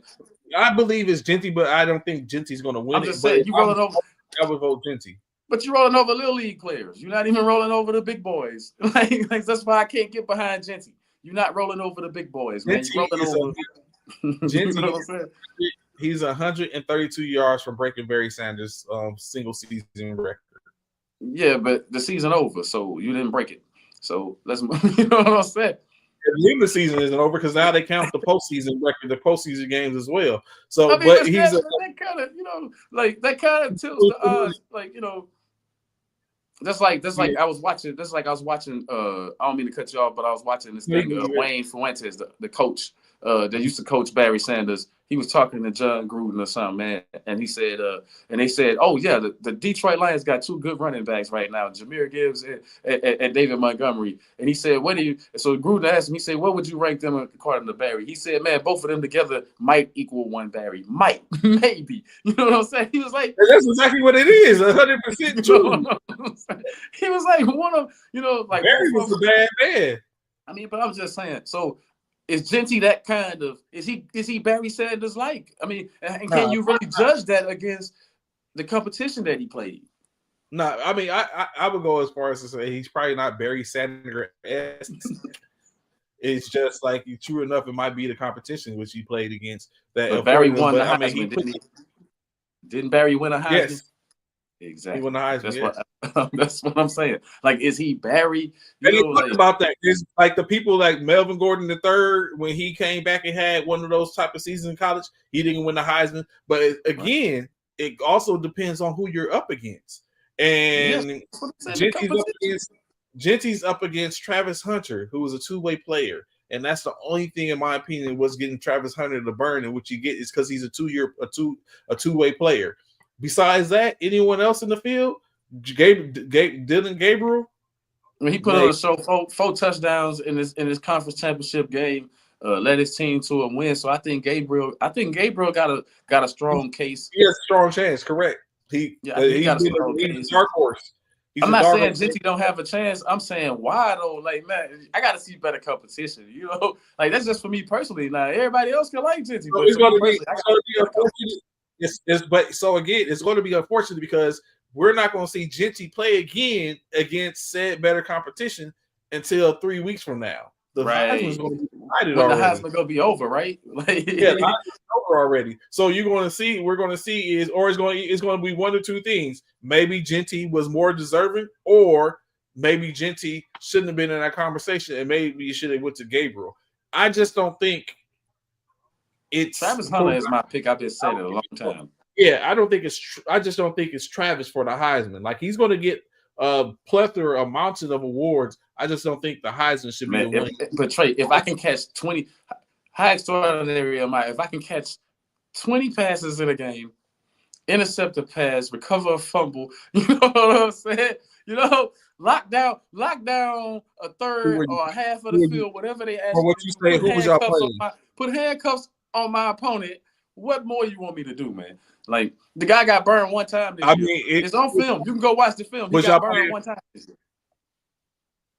Speaker 1: I believe it's Genty, but I don't think Genty's going to win.
Speaker 2: I'm just saying, you rolling over.
Speaker 1: I would vote Genty.
Speaker 2: But you're rolling over little league players. You're not even rolling over the big boys. like that's why I can't get behind Genty. You're not rolling over the big boys, man. You're rolling over.
Speaker 1: Genty,
Speaker 2: you know what I'm saying?
Speaker 1: He's 132 yards from breaking Barry Sanders' single season record.
Speaker 2: Yeah, but the season over, so you didn't break it. So let's, you know what I'm saying?
Speaker 1: The season isn't over because now they count the postseason record, the postseason games as well. So,
Speaker 2: I mean,
Speaker 1: but
Speaker 2: that kind of, that kind of tilts the odds, That's like I was watching. I don't mean to cut you off, but I was watching this thing. Wayne Fuentes, the coach that used to coach Barry Sanders. He was talking to John Gruden or something, man, and he said, and they said, "Oh yeah, the Detroit Lions got two good running backs right now, Jahmyr Gibbs and David Montgomery." And he said, "What do you?" So Gruden asked him. He said, "What would you rank them according to Barry?" He said, "Man, both of them together might equal one Barry, might, maybe." You know what I'm saying? He was like,
Speaker 1: "That's exactly what it is, 100% true."
Speaker 2: He was like one of, like
Speaker 1: Barry was a bad man.
Speaker 2: I mean, but I'm just saying. So, is Genty that kind of? Is he Barry Sanders like? I mean, and can you really judge that against the competition that he played?
Speaker 1: No, I mean, I would go as far as to say he's probably not Barry Sanders. It's just like true enough. It might be the competition which he played against. That
Speaker 2: Barry won the Heisman, didn't he? Didn't Barry win a Heisman?
Speaker 1: Yes.
Speaker 2: Exactly.
Speaker 1: He won the Heisman.
Speaker 2: That's what I'm saying. Like, is he Barry?
Speaker 1: Think about that. It's like the people like Melvin Gordon III, when he came back and had one of those type of seasons in college, he didn't win the Heisman. But again, it also depends on who you're up against. And Genty's up against Travis Hunter, who was a two-way player. And that's the only thing, in my opinion, was getting Travis Hunter to burn. And what you get is because he's a two-way player. Besides that, anyone else in the field? Dylan Gabriel?
Speaker 2: When he put on a show, four touchdowns in his conference championship game, led his team to a win. So I think Gabriel got a strong case.
Speaker 1: He has a strong chance, correct. He's
Speaker 2: got a strong case.
Speaker 1: Dark horse.
Speaker 2: I'm not saying Genty don't have a chance. I'm saying why though? Like, man, I gotta see better competition. Like that's just for me personally. Now everybody else can like Genty.
Speaker 1: So it's gonna be unfortunate. But so again, it's going to be unfortunate because we're not going to see Genty play again against said better competition until 3 weeks from now. The Heisman's going to be decided already.
Speaker 2: The Heisman going to be over, right?
Speaker 1: The Heisman's over already. So we're going to see it's going to be one or two things. Maybe Genty was more deserving, or maybe Genty shouldn't have been in that conversation, and maybe you should have went to Gabriel. I just don't think it's
Speaker 2: Travis Hunter is my pick. I've been saying it a long time.
Speaker 1: Yeah, I just don't think it's Travis for the Heisman. Like, he's going to get a plethora, a mountain of awards. I just don't think the Heisman should be the winner.
Speaker 2: But Trey, if I can catch 20, how extraordinary am I? If I can catch 20 passes in a game, intercept a pass, recover a fumble, you know what I'm saying? Lock down a third or a half of the field, whatever they ask.
Speaker 1: Or what you say, who was y'all playing?
Speaker 2: Put handcuffs on my opponent. What more you want me to do, man? Like, the guy got burned one time. It's on film. You can go watch the film. He got burned one time.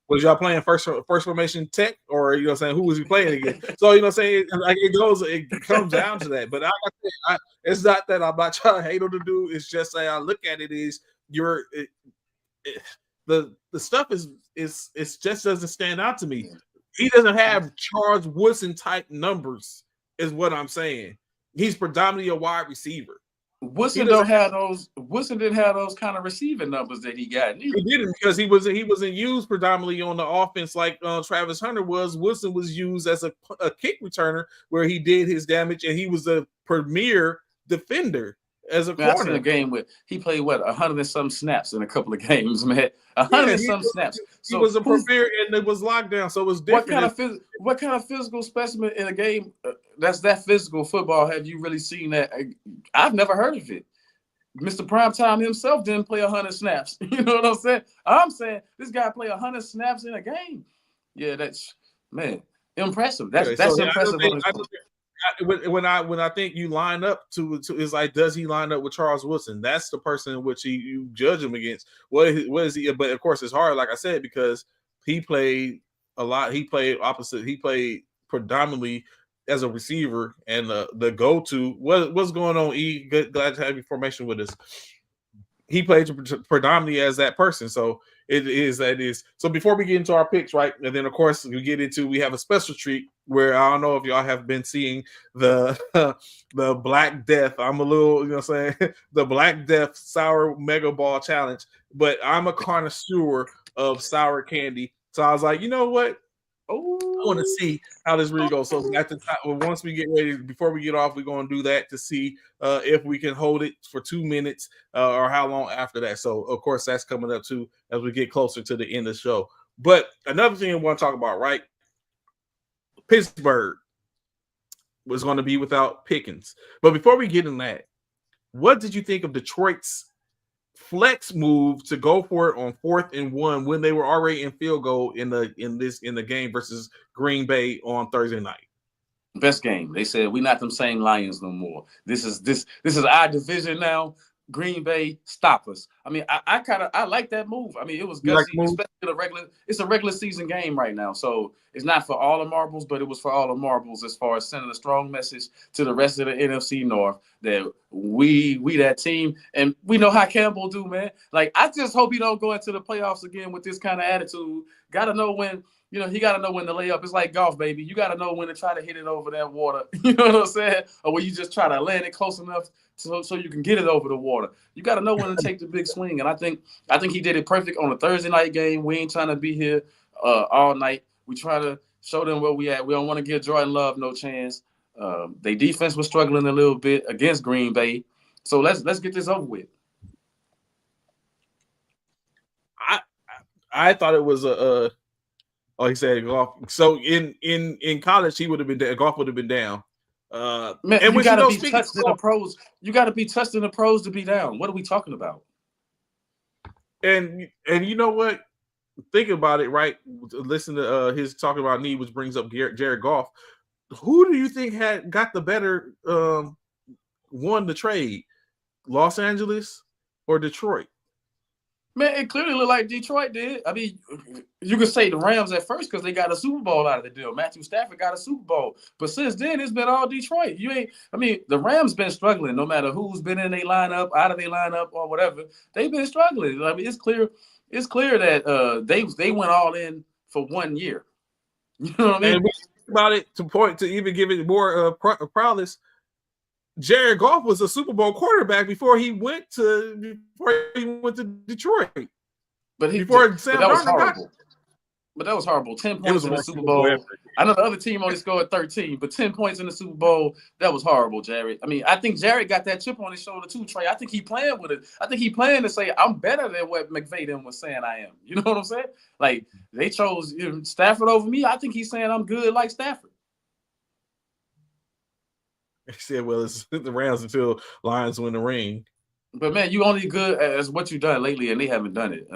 Speaker 1: Was y'all playing first formation tech, or you know what I'm saying, who was he playing against? So you know what I'm saying, like it comes down to that. But it's not that I'm not trying to hate on the dude. It's just say I look at it is the stuff is just doesn't stand out to me. He doesn't have Charles Woodson type numbers, is what I'm saying. He's predominantly a wide receiver.
Speaker 2: Woodson didn't have those kind of receiving numbers that he got.
Speaker 1: He didn't, because he wasn't used predominantly on the offense like Travis Hunter was. Woodson was used as a kick returner where he did his damage, and he was a premier defender as a corner.
Speaker 2: I've seen a game with he played 100 and some snaps in a couple of games, man. 100 and some snaps.
Speaker 1: So he was a premier, and it was lockdown, so it was different.
Speaker 2: What kind of physical specimen in a game that's that physical football have you really seen that? I've never heard of it. Mr. Primetime himself didn't play 100 snaps. You know what I'm saying? I'm saying this guy played 100 snaps in a game. Yeah, that's, man, impressive. That's impressive.
Speaker 1: When I think you line up to is like, does he line up with Charles Woodson? That's the person in which you judge him against. What is he? But of course, it's hard, like I said, because he played a lot. He played opposite. He played predominantly as a receiver and the go-to. What's going on, E? Glad to have your formation with us. He plays predominantly as that person, so it is that is. So before we get into our picks, right, and then of course we have a special treat where I don't know if y'all have been seeing the the Black Death. I'm a little, you know what I'm saying, the Black Death Sour Mega Ball Challenge, but I'm a connoisseur of sour candy, so I was like, you know what?
Speaker 2: Oh,
Speaker 1: I want to see how this really goes. So at the time, once we get ready, before we get off, we're going to do that to see if we can hold it for 2 minutes or how long after that. So of course, that's coming up too as we get closer to the end of the show. But another thing I want to talk about, right? Pittsburgh was going to be without Pickens. But before we get in that, what did you think of Detroit's flex move to go for it on 4th and 1 when they were already in field goal in the game versus Green Bay on Thursday night?
Speaker 2: Best game. They said we're not them same Lions no more. This is our division now. Green Bay, stop us. I mean, I like that move. I mean, it was gutsy, especially in it's a regular season game right now. So it's not for all the marbles, but it was for all the marbles as far as sending a strong message to the rest of the NFC North that we that team, and we know how Campbell do, man. Like, I just hope he don't go into the playoffs again with this kind of attitude. Gotta know when. You know, he got to know when to lay up. It's like golf, baby. You got to know when to try to hit it over that water. You know what I'm saying? Or when you just try to land it close enough so you can get it over the water. You got to know when to take the big swing. And I think he did it perfect on a Thursday night game. We ain't trying to be here all night. We try to show them where we at. We don't want to give Jordan Love no chance. Their defense was struggling a little bit against Green Bay. So let's get this over with.
Speaker 1: I thought it was a oh, he said golf. So in college, he would have been golf would have been down.
Speaker 2: Man, and you got to be touched in the pros. You got to be touched in the pros to be down. What are we talking about?
Speaker 1: And you know what? Think about it, right? Listen to his talking about knee, which brings up Jared Goff. Who do you think got the better won the trade? Los Angeles or Detroit?
Speaker 2: Man, it clearly looked like Detroit did. I mean, you could say the Rams at first because they got a Super Bowl out of the deal. Matthew Stafford got a Super Bowl. But since then, it's been all Detroit. The Rams been struggling no matter who's been in their lineup, out of their lineup, or whatever. They've been struggling. I mean, it's clear that they went all in for 1 year. You know what I mean?
Speaker 1: And about it to even give it more prowess. Jared Goff was a Super Bowl quarterback before he went to Detroit.
Speaker 2: But that was horrible. But that was horrible. 10 points in the Super Bowl. I know the other team only scored 13, but 10 points in the Super Bowl, that was horrible, Jared. I mean, I think Jared got that chip on his shoulder too, Trey. I think he playing with it. I think he playing to say, I'm better than what McVay was saying I am. You know what I'm saying? Like, they chose Stafford over me. I think he's saying I'm good like Stafford.
Speaker 1: He said, well, it's the Rams until Lions win the ring.
Speaker 2: But, man, you only good as what you've done lately, and they haven't done it.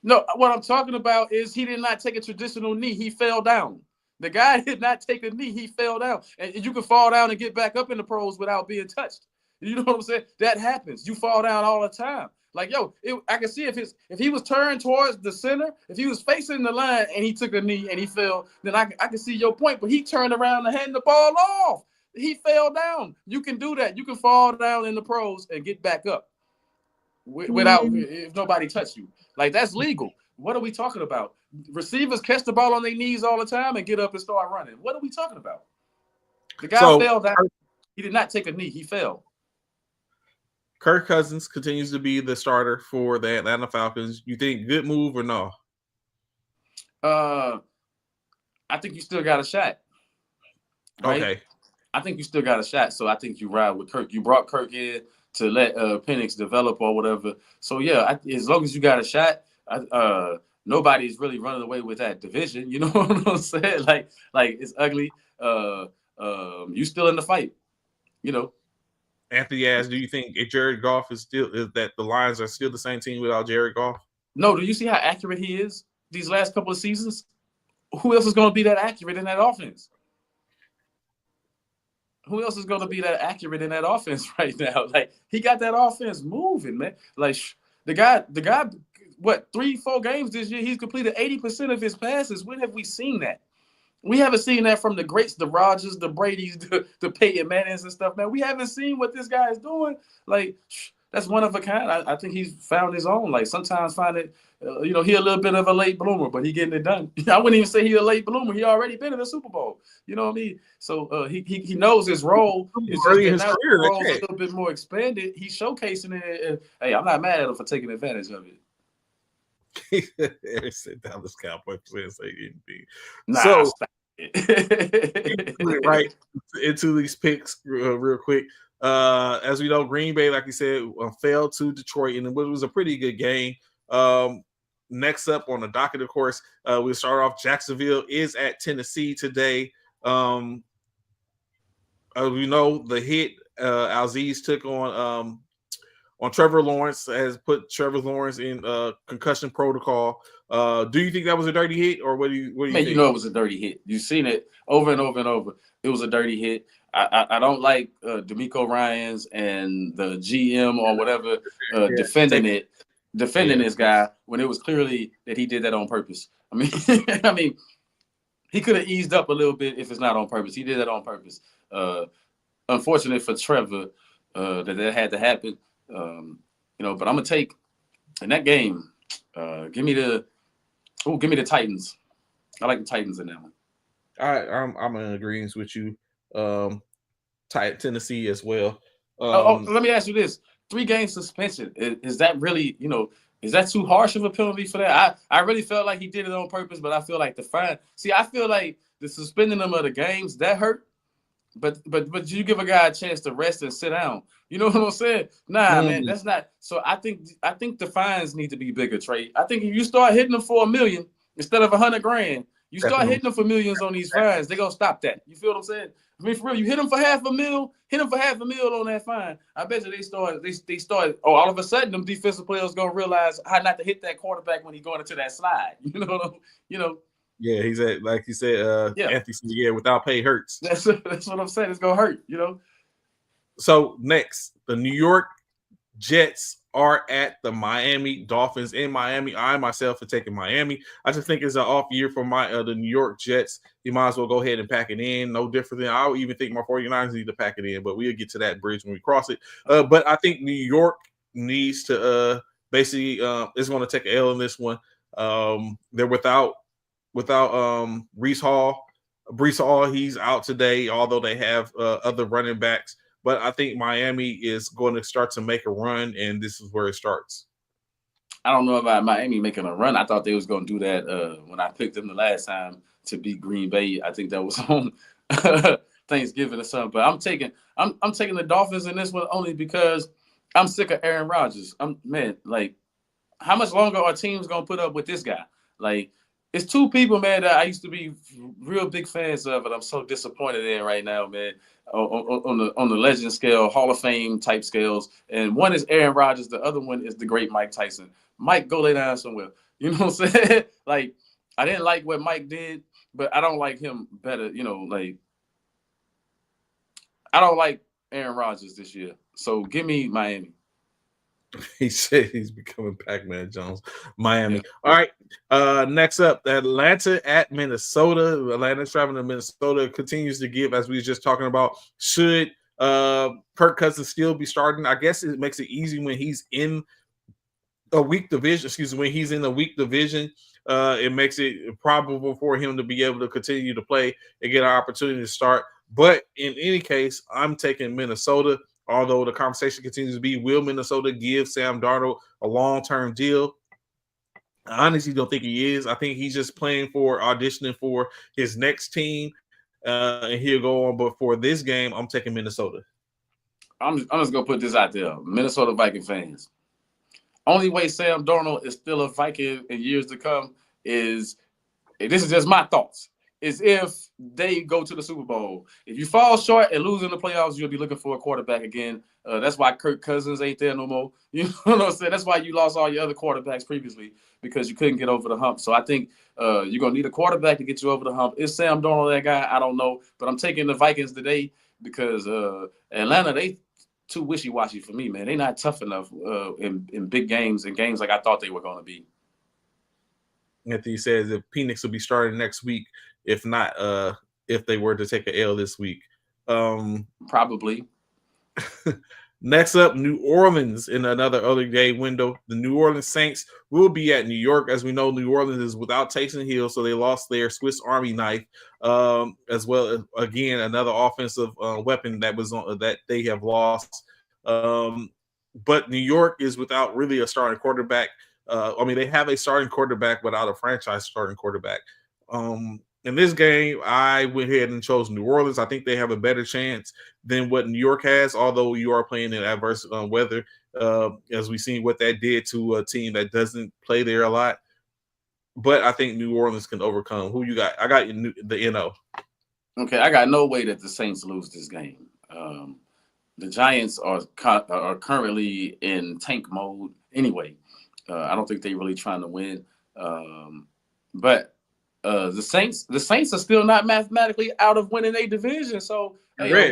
Speaker 2: No, what I'm talking about is he did not take a traditional knee. He fell down. The guy did not take a knee. He fell down. And you can fall down and get back up in the pros without being touched. You know what I'm saying? That happens. You fall down all the time. Like, I can see if he was turned towards the center, if he was facing the line and he took a knee and he fell, then I can see your point. But he turned around and handed the ball off. He fell down. You can do that. You can fall down in the pros and get back up without if nobody touched you. Like, that's legal. What are we talking about? Receivers catch the ball on their knees all the time and get up and start running. What are we talking about? The guy fell down. He did not take a knee. He fell.
Speaker 1: Kirk Cousins continues to be the starter for the Atlanta Falcons. You think good move or no?
Speaker 2: I think you still got a shot. Right?
Speaker 1: Okay.
Speaker 2: I think you still got a shot. So I think you ride with Kirk. You brought Kirk in to let Penix develop or whatever. So, yeah, as long as you got a shot, nobody's really running away with that division. You know what I'm saying? Like it's ugly. You still in the fight, you know.
Speaker 1: Anthony asks, do you think if Jared Goff is that the Lions are still the same team without Jared Goff?
Speaker 2: No, do you see how accurate he is these last couple of seasons? Who else is going to be that accurate in that offense? Who else is going to be that accurate in that offense right now? Like, he got that offense moving, man. Like, the guy, what, 3-4 games this year, he's completed 80% of his passes. When have we seen that? We haven't seen that from the greats, the Rodgers, the Brady's, the Peyton Mannings and stuff, man. We haven't seen what this guy is doing. Like, that's one of a kind. I think he's found his own. Like, sometimes find it, he a little bit of a late bloomer, but he getting it done. I wouldn't even say he a late bloomer. He already been in the Super Bowl. You know what I mean? So he knows his role. It's just
Speaker 1: Early in
Speaker 2: that
Speaker 1: his
Speaker 2: now the
Speaker 1: career,
Speaker 2: role's a little bit more expanded. He's showcasing it. And, hey, I'm not mad at him for taking advantage of it.
Speaker 1: Said Dallas Cowboys fans say anything.
Speaker 2: Nah,
Speaker 1: So right into these picks real quick. As we know, Green Bay, like you said, fell to Detroit, and it was a pretty good game. Next up on the docket, of course, we'll start off. Jacksonville is at Tennessee today. We know the hit Alziz took on Trevor Lawrence has put Trevor Lawrence in concussion protocol. Do you think that was a dirty hit, or what do you think?
Speaker 2: You know it was a dirty hit. You've seen it over and over and over. It was a dirty hit. I don't like D'Amico Ryans and the GM or whatever defending this guy when it was clearly that he did that on purpose. I mean, he could have eased up a little bit if it's not on purpose. He did that on purpose. Unfortunate for Trevor that had to happen. But I'm gonna take in that game. Give me the Titans. I like the Titans in that one.
Speaker 1: I'm in agreement with you. Tennessee as well.
Speaker 2: Let me ask you this: 3-game suspension. Is that really, is that too harsh of a penalty for that? I really felt like he did it on purpose, but I feel like the fine. See, I feel like the suspending them of the games that hurt. But you give a guy a chance to rest and sit down. You know what I'm saying? Nah, man, that's not. So I think the fines need to be bigger, Trey. I think if you start hitting them for $1 million instead of $100,000, you start hitting them for millions on these fines. They're gonna stop that. You feel what I'm saying? I mean, for real, you hit them for $500,000, hit them for $500,000 on that fine. I bet you they start. Oh, all of a sudden, them defensive players gonna realize how not to hit that quarterback when he's going into that slide.
Speaker 1: Yeah, he's like you said. Anthony said, without pay hurts.
Speaker 2: That's what I'm saying. It's gonna hurt.
Speaker 1: So next, the New York Jets are at the Miami Dolphins in Miami. I myself are taking Miami. I just think it's an off year for the New York Jets. You might as well go ahead and pack it in. No different than I even think my 49ers need to pack it in, but we'll get to that bridge when we cross it. But I think New York needs to basically is going to take an L in this one. They're without Brees Hall, he's out today, although they have other running backs. But I think Miami is going to start to make a run, and this is where it starts.
Speaker 2: I don't know about Miami making a run. I thought they was going to do that when I picked them the last time to beat Green Bay. I think that was on Thanksgiving or something. But I'm taking the Dolphins in this one only because I'm sick of Aaron Rodgers. How much longer are teams going to put up with this guy? Like, it's two people, man, that I used to be real big fans of, and I'm so disappointed in right now, man. On the legend scale, Hall of Fame type scales, and one is Aaron Rodgers, the other one is the great Mike Tyson. Mike, go lay down somewhere. You know what I'm saying? Like, I didn't like what Mike did, but I don't like him better. I don't like Aaron Rodgers this year. So give me Miami.
Speaker 1: He said he's becoming Pac-Man Jones. Miami. Yeah. All right. Next up, Atlanta at Minnesota. Atlanta's traveling to Minnesota. Continues to give, as we were just talking about. Should Kirk Cousins still be starting? I guess it makes it easy when he's in a weak division. When he's in a weak division, it makes it probable for him to be able to continue to play and get an opportunity to start. But in any case, I'm taking Minnesota. Although the conversation continues to be, will Minnesota give Sam Darnold a long-term deal? I honestly don't think he is. I think he's just auditioning for his next team, and he'll go on. But for this game, I'm taking Minnesota.
Speaker 2: I'm just going to put this out there. Minnesota Viking fans. Only way Sam Darnold is still a Viking in years to come is, this is just my thoughts, is if they go to the Super Bowl. If you fall short and lose in the playoffs, you'll be looking for a quarterback again. That's why Kirk Cousins ain't there no more. You know what I'm saying? That's why you lost all your other quarterbacks previously, because you couldn't get over the hump. So I think you're going to need a quarterback to get you over the hump. Is Sam Darnold that guy? I don't know. But I'm taking the Vikings today because Atlanta, they too wishy-washy for me, man. They're not tough enough in big games and games like I thought they were going to be.
Speaker 1: Anthony says if Penix will be starting next week, if not if they were to take an L this week.
Speaker 2: Probably.
Speaker 1: Next up, New Orleans in another early day window. The New Orleans Saints will be at New York. As we know, New Orleans is without Taysom Hill, so they lost their Swiss Army knife, as well as, again, another offensive weapon that was on that they have lost. But New York is without really a starting quarterback. They have a starting quarterback without a franchise starting quarterback. In this game, I went ahead and chose New Orleans. I think they have a better chance than what New York has, although you are playing in adverse weather, as we've seen what that did to a team that doesn't play there a lot. But I think New Orleans can overcome. Who you got? I got the NO.
Speaker 2: Okay, I got no way that the Saints lose this game. The Giants are currently in tank mode anyway. I don't think they're really trying to win. But the Saints are still not mathematically out of winning a division. So hey,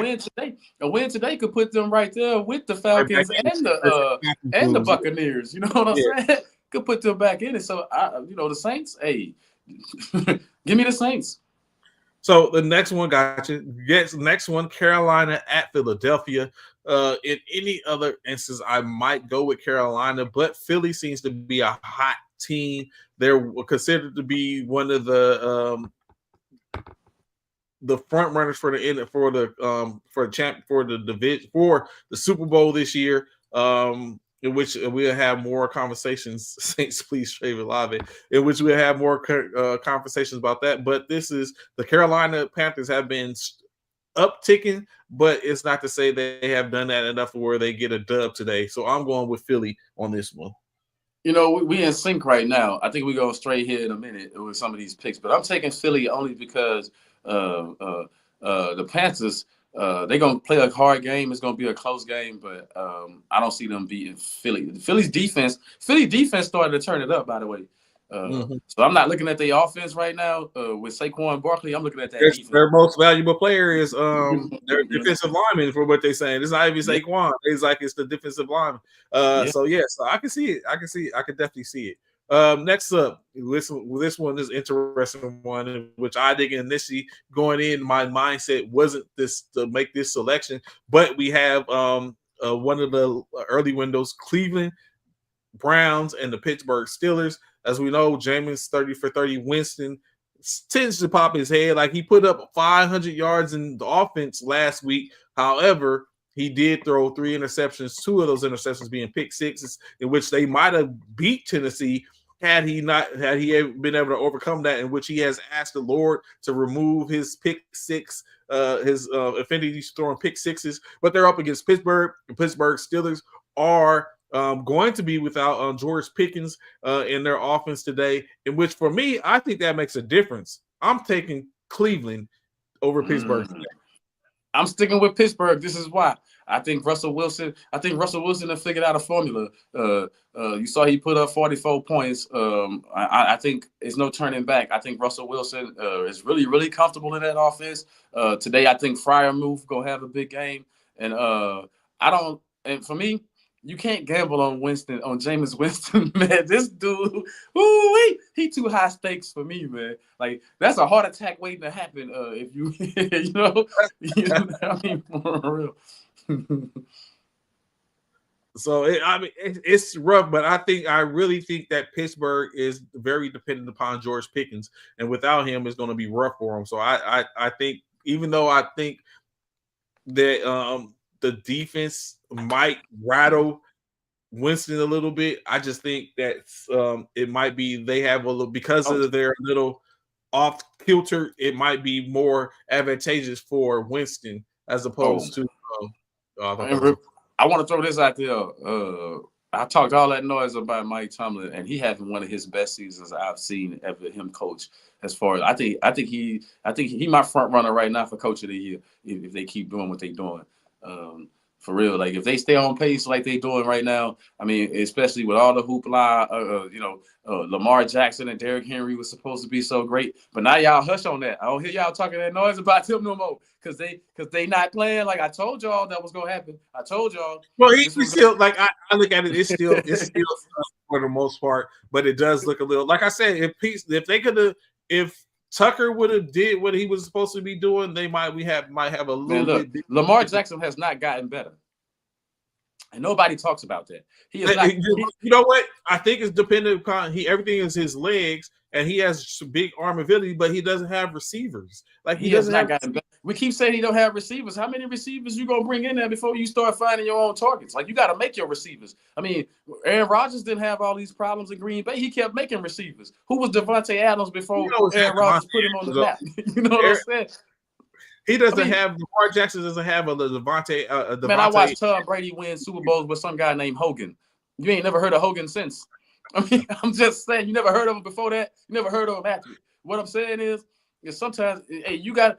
Speaker 2: a win today could put them right there with the Falcons and the Buccaneers. You know what I'm saying? Could put them back in it. So the Saints. Hey, give me the Saints.
Speaker 1: So the next one, gotcha. Yes, next one, Carolina at Philadelphia. In any other instance, I might go with Carolina, but Philly seems to be a hot team. They're considered to be one of the front runners for the division for the Super Bowl this year. In which we'll have more conversations. Saints, please, Trayvon Olave. In which we'll have more conversations about that. But this is the Carolina Panthers have been upticking, but it's not to say they have done that enough where they get a dub today. So I'm going with Philly on this one.
Speaker 2: We in sync right now. I think we go straight here in a minute with some of these picks, but I'm taking Philly only because the Panthers. They're going to play a hard game. It's going to be a close game, but I don't see them beating Philly. Philly defense started to turn it up, by the way. So I'm not looking at the offense right now with Saquon Barkley. I'm looking at that defense.
Speaker 1: Their most valuable player is their defensive lineman, for what they're saying. It's not even Saquon. It's the defensive lineman. So I can see it. I can definitely see it. Next up, this one is interesting one, in which I think initially going in, my mindset wasn't this to make this selection, but we have one of the early windows, Cleveland Browns and the Pittsburgh Steelers. As we know, Jameis 30 for 30. Winston tends to pop his head. Like, he put up 500 yards in the offense last week. However, he did throw 3 interceptions, 2 of those interceptions being pick sixes, in which they might have beat Tennessee had he been able to overcome that, in which he has asked the Lord to remove his pick six, his affinities throwing pick sixes. But they're up against Pittsburgh. The Pittsburgh Steelers are going to be without George Pickens in their offense today, in which, for me, I think that makes a difference. I'm taking Cleveland over Pittsburgh today.
Speaker 2: I'm sticking with Pittsburgh. This is why. I think Russell Wilson has figured out a formula. You saw he put up 44 points. I think it's no turning back. I think Russell Wilson is really, really comfortable in that offense. Today, I think Freiermuth going to have a big game. And and for me, you can't gamble on Jameis Winston, man. This dude, he too high stakes for me, man. Like, that's a heart attack waiting to happen if you, I mean, for real.
Speaker 1: So it's rough, but I really think that Pittsburgh is very dependent upon George Pickens, and without him, it's going to be rough for him. So I think, even though I think that the defense might rattle Winston a little bit, I just think that it might be they have a little, because of their little off kilter, it might be more advantageous for Winston as opposed to.
Speaker 2: I want to throw this out there. I talked all that noise about Mike Tomlin, and he having one of his best seasons I've seen ever him coach. As far as I think he my front runner right now for coach of the year if they keep doing what they're doing. For real, like, if they stay on pace like they're doing right now, I mean, especially with all the hoopla, Lamar Jackson and Derrick Henry was supposed to be so great, but now y'all hush on that. I don't hear y'all talking that noise about them no more because they not playing. Like, I told y'all that was gonna happen. I told y'all.
Speaker 1: Well, he's still like, I look at it. It's still for the most part, but it does look a little, like I said, if Tucker would have did what he was supposed to be doing, might have a
Speaker 2: Man,
Speaker 1: little
Speaker 2: look,
Speaker 1: bit.
Speaker 2: Lamar Jackson has not gotten better. And nobody talks about that. He is not.
Speaker 1: You know what? I think it's dependent upon everything is his legs, and he has big arm ability, but he doesn't have receivers. Like
Speaker 2: he has not gotten better. We keep saying he don't have receivers. How many receivers you gonna bring in there before you start finding your own targets? Like, you got to make your receivers. I mean, Aaron Rodgers didn't have all these problems in Green Bay. He kept making receivers. Who was Devontae Adams before Aaron Rodgers put him on the map? You know what I'm saying?
Speaker 1: He doesn't have Lamar Jackson doesn't have a Devontae.
Speaker 2: Man, I watched Tom Brady win Super Bowls with some guy named Hogan. You ain't never heard of Hogan since. I mean, I'm just saying, you never heard of him before that. You never heard of him after. What I'm saying is sometimes, hey, you got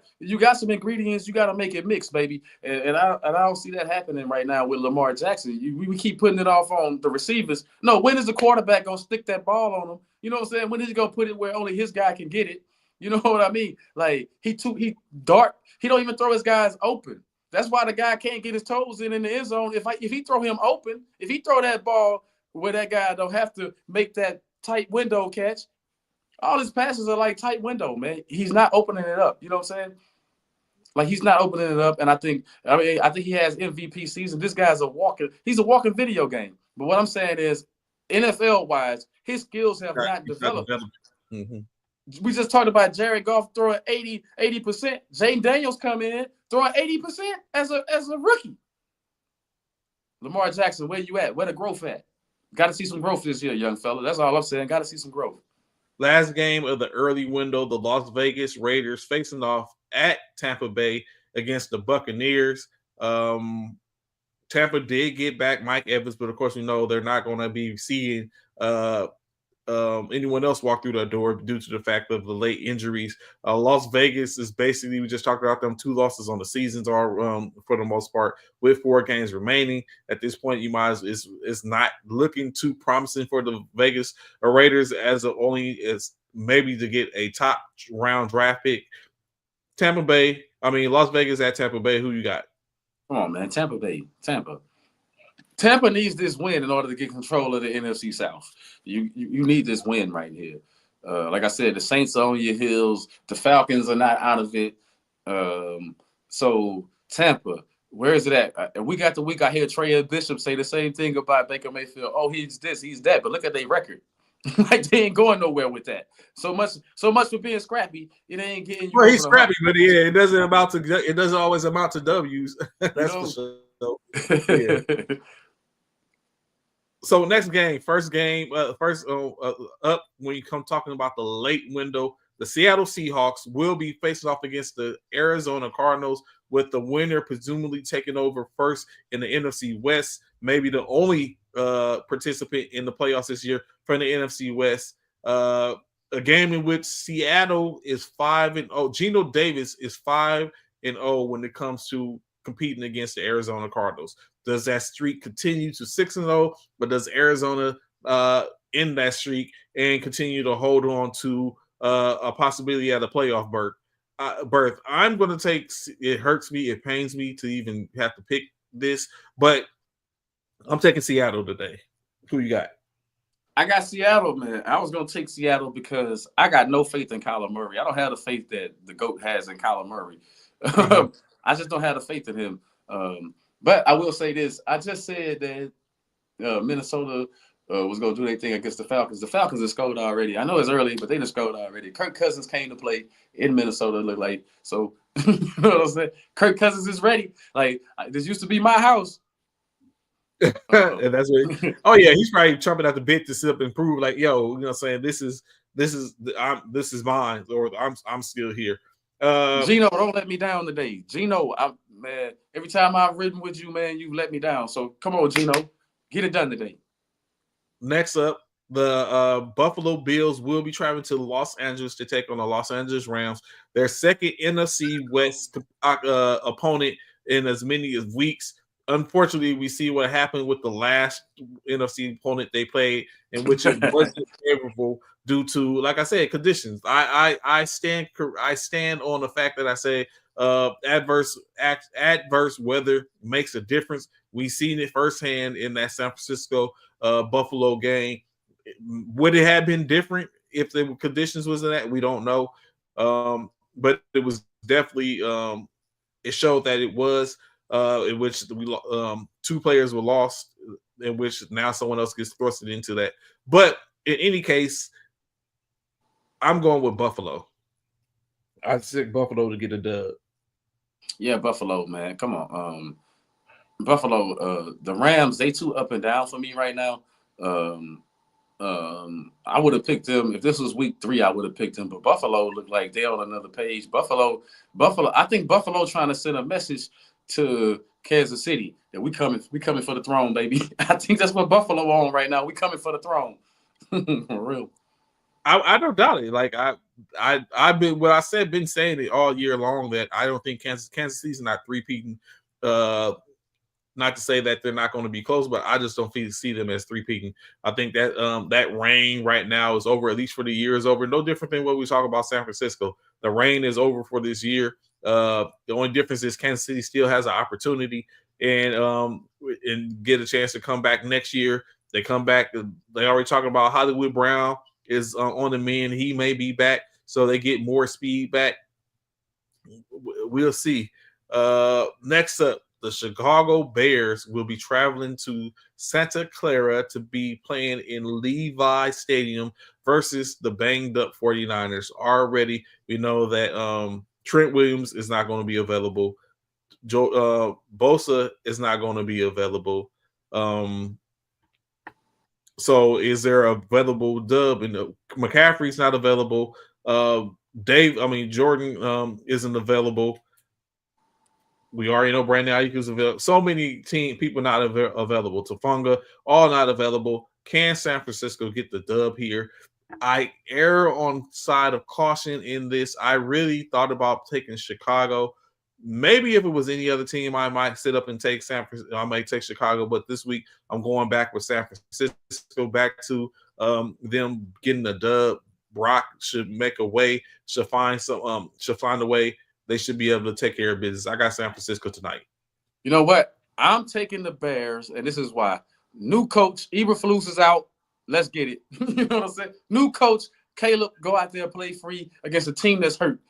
Speaker 2: some ingredients. You got to make it mix, baby. And I don't see that happening right now with Lamar Jackson. We keep putting it off on the receivers. No, when is the quarterback gonna stick that ball on him? You know what I'm saying? When is he gonna put it where only his guy can get it? You know what I mean? Like, he don't even throw his guys open. That's why the guy can't get his toes in the end zone. If he throw him open, if he throw that ball where that guy don't have to make that tight window catch, all his passes are like tight window, man. He's not opening it up. You know what I'm saying? Like, he's not opening it up. And I think he has MVP season. This guy's he's a walking video game. But what I'm saying is, NFL wise, his skills have not developed.
Speaker 1: Mm-hmm.
Speaker 2: We just talked about Jared Goff throwing 80%. Jaden Daniels come in throwing 80% as a rookie. Lamar Jackson, where you at? Where the growth at? Got to see some growth this year, young fella. That's all I'm saying. Got to see some growth.
Speaker 1: Last game of the early window, the Las Vegas Raiders facing off at Tampa Bay against the Buccaneers. Tampa did get back Mike Evans, but of course we know they're not going to be seeing anyone else walk through that door due to the fact of the late injuries. Las Vegas is basically, we just talked about them, 2 losses on the seasons are for the most part, with 4 games remaining. At this point, it's not looking too promising for the Vegas Raiders as maybe to get a top round draft pick. Las Vegas at Tampa Bay. Who you got?
Speaker 2: Come on, man. Tampa needs this win in order to get control of the NFC South. You need this win right here. Like I said, the Saints are on your heels. The Falcons are not out of it. So Tampa, where is it at? Week after week, I hear Trey Bishop say the same thing about Baker Mayfield. Oh, he's this, he's that. But look at their record. Like, they ain't going nowhere with that. So much for being scrappy. It ain't getting you.
Speaker 1: Well, he's scrappy, but yeah, it doesn't always amount to W's. That's for sure. Yeah. So next game, first up when you come talking about the late window, the Seattle Seahawks will be facing off against the Arizona Cardinals, with the winner presumably taking over first in the NFC West, maybe the only participant in the playoffs this year from the NFC West. A game in which Seattle is 5-0. Geno Davis is 5-0 when it comes to competing against the Arizona Cardinals. Does that streak continue to 6-0, but does Arizona end that streak and continue to hold on to a possibility at a playoff berth? I'm going to take. It hurts me. It pains me to even have to pick this, but I'm taking Seattle today. Who you got?
Speaker 2: I got Seattle, man. I was going to take Seattle because I got no faith in Kyler Murray. I don't have the faith that the GOAT has in Kyler Murray. I just don't have the faith in him. But I will say this. I just said that Minnesota was going to do their thing against the Falcons. The Falcons have scored already. I know it's early, but they done scored already. Kirk Cousins came to play in Minnesota, it looked like. So, you know what I'm saying? Kirk Cousins is ready. Like, this used to be my house.
Speaker 1: And that's what. Oh yeah, he's probably chomping at the bit to sit up and prove, like, yo, you know what I'm saying, this is mine, or I'm still here.
Speaker 2: Gino, don't let me down today. Gino, man, every time I've ridden with you, man, you've let me down. So come on, Gino, get it done today.
Speaker 1: Next up, the Buffalo Bills will be traveling to Los Angeles to take on the Los Angeles Rams, their second NFC West opponent in as many as weeks. Unfortunately, we see what happened with the last NFC opponent they played, in which it wasn't favorable due to, like I said, conditions. I stand on the fact that I say adverse weather makes a difference. We seen it firsthand in that San Francisco Buffalo game. Would it have been different if the conditions wasn't that? We don't know. But it was definitely it showed that it was in which two players were lost, in which now someone else gets thrusted into that. But in any case, I'm going with Buffalo. I sick Buffalo to get a dub.
Speaker 2: Yeah, Buffalo, man. Come on. Buffalo, the Rams, they too up and down for me right now. Um, I would have picked them if this was week 3. I would have picked them, but Buffalo looked like they're on another page. Buffalo. I think Buffalo trying to send a message to Kansas City that we coming for the throne, baby. I think that's what Buffalo on right now. We coming for the throne, for real.
Speaker 1: I don't doubt it. Like I've been saying it all year long that I don't think Kansas City's not three-peating. Not to say that they're not going to be close, but I just don't see them as three-peating. I think that that reign right now is over, at least for the year is over. No different than what we talk about San Francisco. The reign is over for this year. The only difference is Kansas City still has an opportunity and get a chance to come back next year. They come back. They already talking about Hollywood Brown is on the mend. He may be back, so they get more speed back. We'll see. Next up, the Chicago Bears will be traveling to Santa Clara to be playing in Levi Stadium versus the banged up 49ers. Already, we know that Trent Williams is not going to be available. Bosa is not going to be available. So is there a available dub? And McCaffrey's not available. Jordan isn't available. We already know Brandon Ayuk is available. So many people not available. Tafunga, all not available. Can San Francisco get the dub here? I err on side of caution in this. I really thought about taking Chicago. Maybe if it was any other team, I might sit up and take San Francisco. I might take Chicago, but this week I'm going back with San Francisco, back to them getting the dub. Brock should make a way. Should find a way. They should be able to take care of business. I got San Francisco tonight.
Speaker 2: You know what? I'm taking the Bears, and this is why. New coach, Eberflus is out. Let's get it. You know what I'm saying? New coach, Caleb, go out there, play free against a team that's hurt.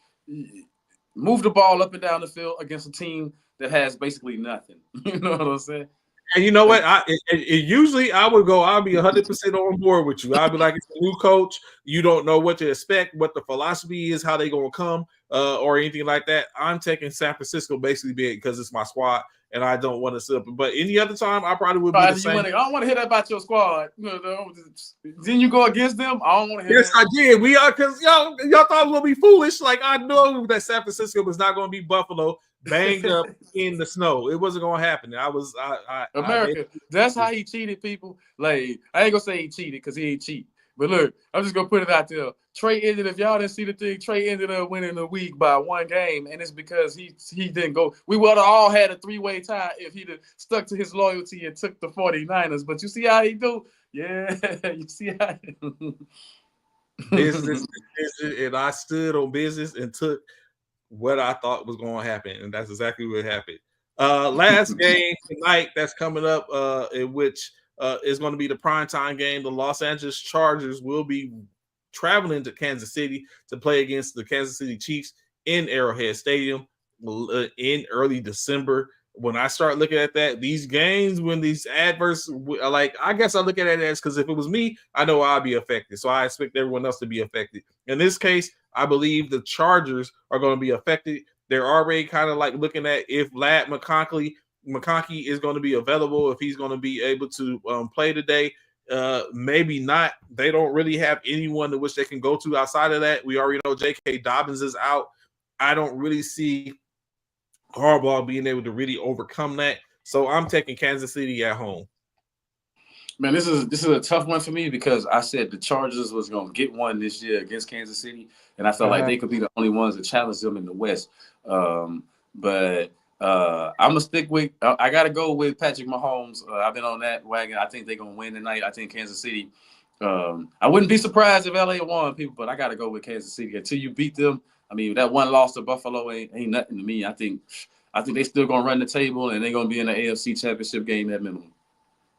Speaker 2: Move the ball up and down the field against a team that has basically nothing. You know what I'm saying?
Speaker 1: And you know what? Usually I would go, I'll be 100% on board with you. I'll be like, it's a new coach. You don't know what to expect, what the philosophy is, how they going to come, or anything like that. I'm taking San Francisco basically because it's my squad and I don't want to sit up. But any other time, I probably would be the same.
Speaker 2: I don't want to hear that about your squad. Didn't you go against them? I don't want to hear
Speaker 1: that. Yes, I did. We are, because y'all thought it was going to be foolish. Like, I know that San Francisco was not going to be Buffalo banged up in the snow. It wasn't going to happen.
Speaker 2: America, that's how he cheated, people. Like, I ain't going to say he cheated because he ain't cheat. But look, I'm just going to put it out there. Trey ended, if y'all didn't see the thing, Trey ended up winning the week by 1 game, and it's because he didn't go. We would have all had a 3-way tie if he'd have stuck to his loyalty and took the 49ers. But you see how he do? Yeah, you see how
Speaker 1: business, and I stood on business and took what I thought was going to happen, and that's exactly what happened. Last game tonight that's coming up, in which is going to be the primetime game. The Los Angeles Chargers will be traveling to Kansas City to play against the Kansas City Chiefs in Arrowhead Stadium in early December. When I start looking at that, these games, when these adverse, like, I guess I look at it as, because if it was me, I know I'd be affected. So I expect everyone else to be affected. In this case, I believe the Chargers are going to be affected. They're already kind of like looking at if Lad McConkey is going to be available, if he's going to be able to play today. Maybe not. They don't really have anyone to which they can go to outside of that. We already know J.K. Dobbins is out. I don't really see Harbaugh being able to really overcome that. So I'm taking Kansas City at home.
Speaker 2: Man, this is a tough one for me because I said the Chargers was going to get one this year against Kansas City, and I felt like they could be the only ones that challenge them in the West. But I'm going to stick with – I got to go with Patrick Mahomes. I've been on that wagon. I think they're going to win tonight. I think Kansas City I wouldn't be surprised if LA won, people, but I got to go with Kansas City. Until you beat them, I mean, that one loss to Buffalo ain't nothing to me. I think they still going to run the table, and they're going to be in the AFC Championship game at minimum.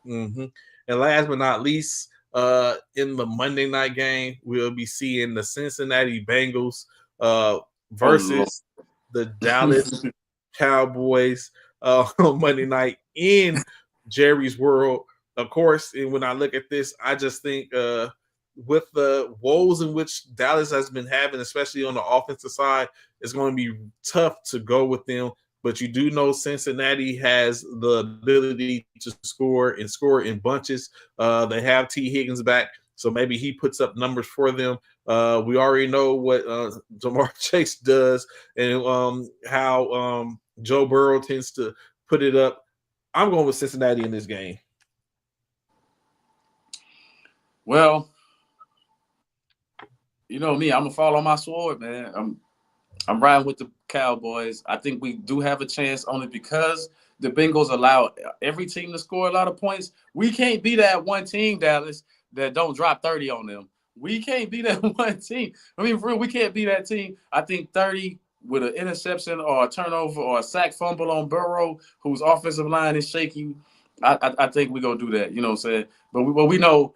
Speaker 1: Mm-hmm. And last but not least, in the Monday night game, we'll be seeing the Cincinnati Bengals versus the Dallas Cowboys on Monday night in Jerry's World. Of course, and when I look at this, I just think with the woes in which Dallas has been having, especially on the offensive side, it's going to be tough to go with them. But you do know Cincinnati has the ability to score in bunches. They have T. Higgins back, so maybe he puts up numbers for them. We already know what Jamar Chase does and how Joe Burrow tends to put it up. I'm going with Cincinnati in this game.
Speaker 2: Well, you know me, I'm gonna fall on my sword, man. I'm riding with the Cowboys. I think we do have a chance only because the Bengals allow every team to score a lot of points. We can't be that one team, Dallas, that don't drop 30 on them. We can't be that one team. I mean, for real, we can't be that team. I think 30 with an interception or a turnover or a sack fumble on Burrow, whose offensive line is shaky. I think we're gonna do that. You know what I'm saying? But we know.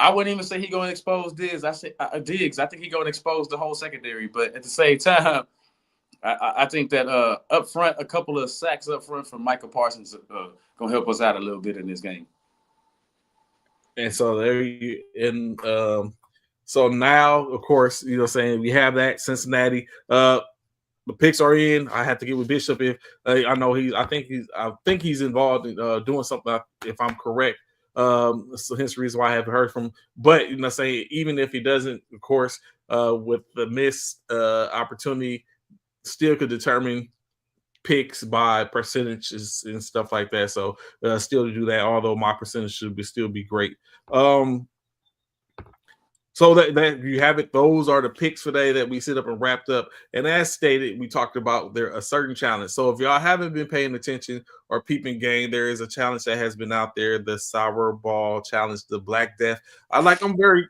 Speaker 2: I wouldn't even say he gonna expose Diggs. I say Diggs. I think he gonna expose the whole secondary. But at the same time, I think that up front, a couple of sacks up front from Michael Parsons gonna help us out a little bit in this game.
Speaker 1: And so there you so now, of course, you know, saying we have that Cincinnati. The picks are in. I have to get with Bishop if I know I think he's involved in doing something. If I'm correct. So hence the reason why I haven't heard from him. But you know, saying even if he doesn't, of course, with the missed opportunity, still could determine picks by percentages and stuff like that. So still to do that, although my percentage should still be great. So that you have it. Those are the picks for today that we sit up and wrapped up. And as stated, we talked about a certain challenge. So if y'all haven't been paying attention or peeping game, there is a challenge that has been out there, the Sourball challenge, the Black Death. I'm very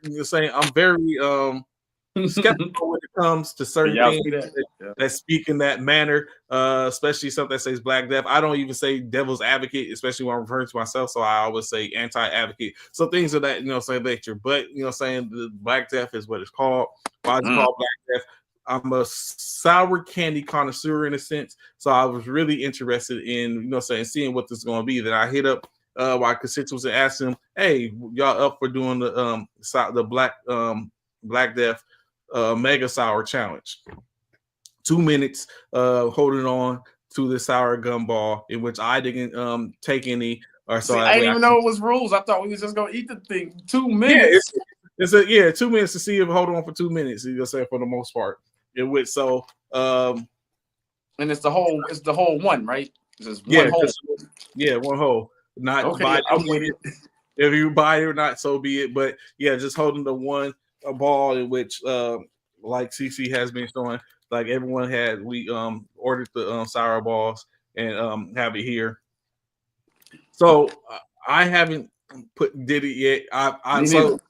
Speaker 1: skeptical when it comes to certain things that speak in that manner, especially something that says Black Death. I don't even say devil's advocate, especially when I'm referring to myself. So I always say anti-advocate. So things of that, say nature. But saying the Black Death is what it's called. Why is it called Black Death? I'm a sour candy connoisseur in a sense. So I was really interested in, seeing what this is going to be. Then I hit up my constituents and asked them, hey, y'all up for doing the Black Death Mega Sour Challenge? 2 minutes holding on to the sour gumball, in which I didn't take any. Or so
Speaker 2: I didn't even know it was rules. I thought we was just gonna eat the thing. 2 minutes.
Speaker 1: Yeah, it's 2 minutes to see if hold on for 2 minutes. You'll say for the most part. And
Speaker 2: it's the whole one, right? Just one hole.
Speaker 1: Yeah, one hole. Not
Speaker 2: okay. I'm with it.
Speaker 1: If you buy it or not, so be it. But yeah, just holding the one ball in which like CC has been showing, like everyone had, we ordered the sour balls and have it here. So I haven't did it yet. So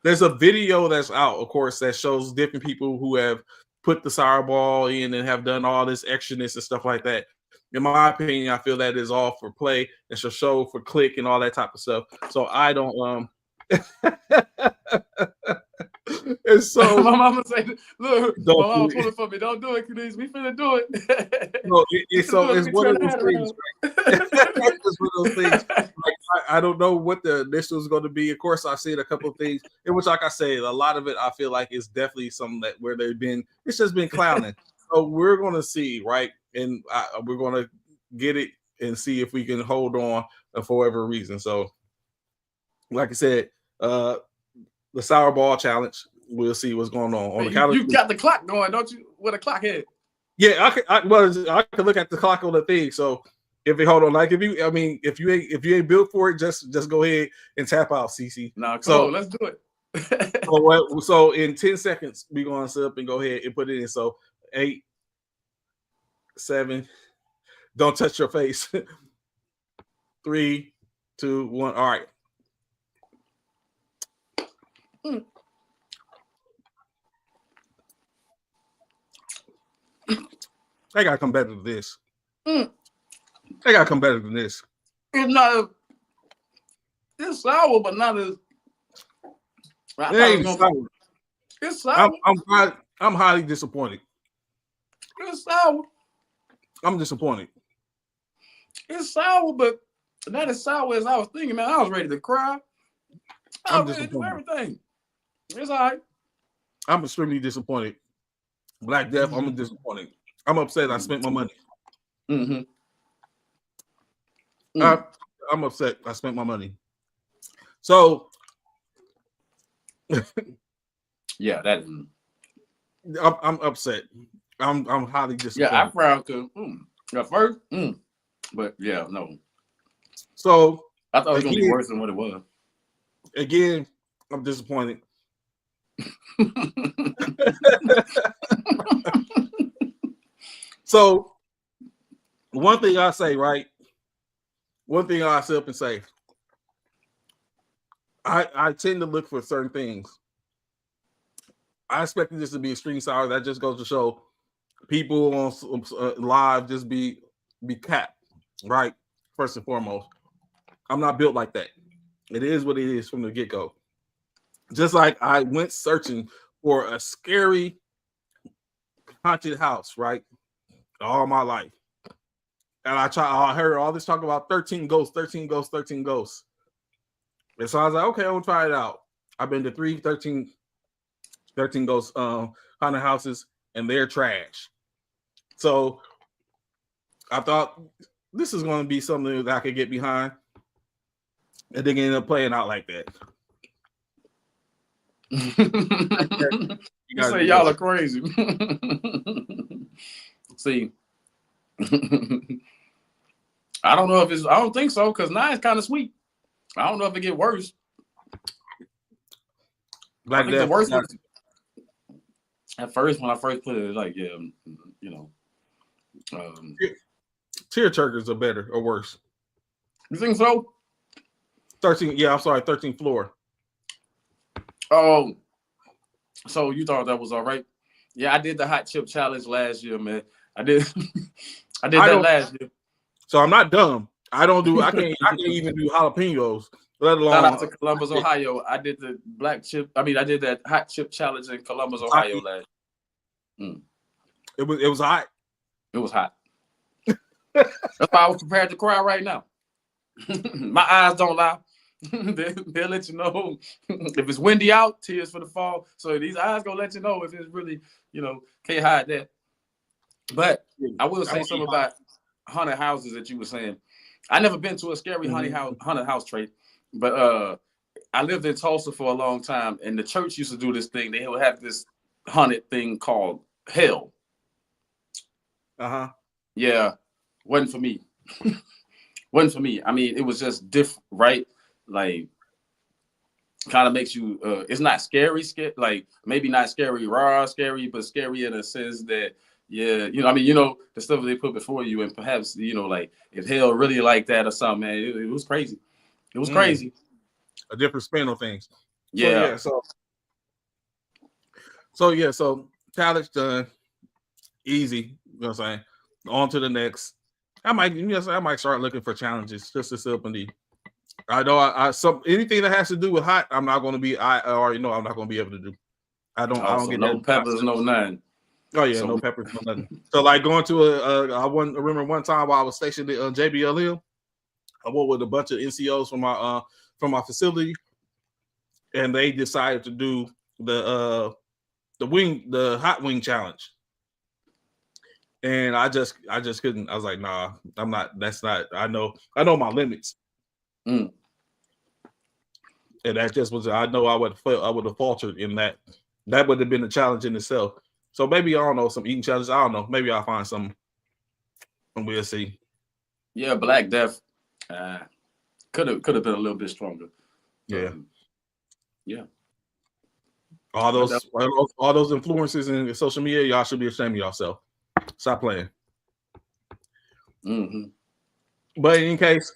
Speaker 1: there's a video that's out, of course, that shows different people who have put the sour ball in and have done all this extraness and stuff like that. In my opinion, I feel that is all for play and show for click and all that type of stuff. So I don't and so
Speaker 2: my mama say, look, my mama pulling for me. Don't do it, Cadiz. We finna do it.
Speaker 1: No, it's one of those things. It's one of those things. Like, I don't know what the initial is going to be. Of course, I've seen a couple of things, in which, like I say, a lot of it I feel like is definitely something that where it's just been clowning. So we're going to see, right? And we're going to get it and see if we can hold on for whatever reason. So, like I said, the sour ball challenge. We'll see what's going on.
Speaker 2: You got the clock going, don't you? With a clock head.
Speaker 1: Yeah, I can look at the clock on the thing. So if you hold on, like if you ain't built for it, just go ahead and tap out, CC.
Speaker 2: No, so let's do
Speaker 1: it. So in 10 seconds, we're gonna sit up and go ahead and put it in. So 8, 7. Don't touch your face. 3, 2, 1. All right. I gotta come better than this. I gotta come better than this.
Speaker 2: It's sour, but not as.
Speaker 1: It ain't sour.
Speaker 2: It's sour.
Speaker 1: I'm I'm highly disappointed.
Speaker 2: It's sour.
Speaker 1: I'm disappointed.
Speaker 2: It's sour, but not as sour as I was thinking, man. I was ready to cry. I
Speaker 1: I'm
Speaker 2: was ready to do
Speaker 1: disappointed.
Speaker 2: everything. It's all right.
Speaker 1: I'm extremely disappointed. Black Death, I'm disappointed. I'm upset I spent my money.
Speaker 2: Mm-hmm.
Speaker 1: I'm upset I spent my money. So
Speaker 2: yeah, that.
Speaker 1: I'm upset. I'm highly disappointed.
Speaker 2: Yeah, I frowned because at first, but yeah, no.
Speaker 1: So
Speaker 2: I thought it was gonna be worse than what it was.
Speaker 1: Again, I'm disappointed. So one thing I say, right? One thing I sit up and say, I tend to look for certain things. I expected this to be extreme sour. That just goes to show people on live just be capped, right? First and foremost, I'm not built like that. It is what it is from the get-go. Just like I went searching for a scary haunted house, right? All my life. And I heard all this talk about 13 ghosts, 13 ghosts, 13 ghosts. And so I was like, okay, I'm gonna try it out. I've been to 13 ghosts haunted houses, and they're trash. So I thought this is gonna be something that I could get behind. And then end up playing out like that.
Speaker 2: You say y'all are crazy. See, I don't know if it's. I don't think so because now it's kind of sweet. I don't know if it get worse.
Speaker 1: Black
Speaker 2: I think
Speaker 1: Death,
Speaker 2: the worst was at first when I first put it, like yeah, you know.
Speaker 1: Tear jerkers are better or worse.
Speaker 2: You think so?
Speaker 1: 13. Yeah, I'm sorry. 13th floor.
Speaker 2: Oh, so you thought that was all right? Yeah, I did the hot chip challenge last year, man. I did. I did that last year.
Speaker 1: So I'm not dumb. I can't even do jalapenos, let alone.
Speaker 2: Shout out to Columbus, Ohio. I did the I did that hot chip challenge in Columbus, Ohio last year.
Speaker 1: It was hot.
Speaker 2: It was hot. That's why I was prepared to cry right now. My eyes don't lie. They'll let you know if it's windy out, tears for the fall. So these eyes gonna let you know if it's really, can't hide that. But I will say something about haunted houses that you were saying. I never been to a scary haunted house, Trey, but I lived in Tulsa for a long time, and the church used to do this thing. They would have this haunted thing called hell. Yeah, wasn't for me. Wasn't for me. I mean, it was just different, right? Like, kind of makes you. It's not scary, like maybe not scary, raw, scary, but scary in a sense that, yeah, the stuff they put before you, and perhaps like if hell really like that or something, man, it was crazy. It was crazy.
Speaker 1: A different spin on things.
Speaker 2: Yeah.
Speaker 1: So challenge done. Easy. You know what I'm saying? On to the next. I might start looking for challenges just to sit up and I know anything that has to do with hot, I'm not going to be. I already know I'm not going to be able to do. I don't get
Speaker 2: no peppers, no none.
Speaker 1: Oh yeah, no peppers, no nothing. So like going to I remember one time while I was stationed at JBLM, I went with a bunch of NCOs from my facility, and they decided to do the hot wing challenge. And I just couldn't. I was like, nah, I'm not. That's not. I know my limits. And that just was. I know I would have faltered in that. That would have been a challenge in itself. So maybe I don't know some eating challenges. I don't know. Maybe I'll find some, and we'll see.
Speaker 2: Yeah, Black Death could have been a little bit stronger.
Speaker 1: Yeah.
Speaker 2: Yeah.
Speaker 1: All those influences in social media, y'all should be ashamed of yourself. Stop playing. But in any case,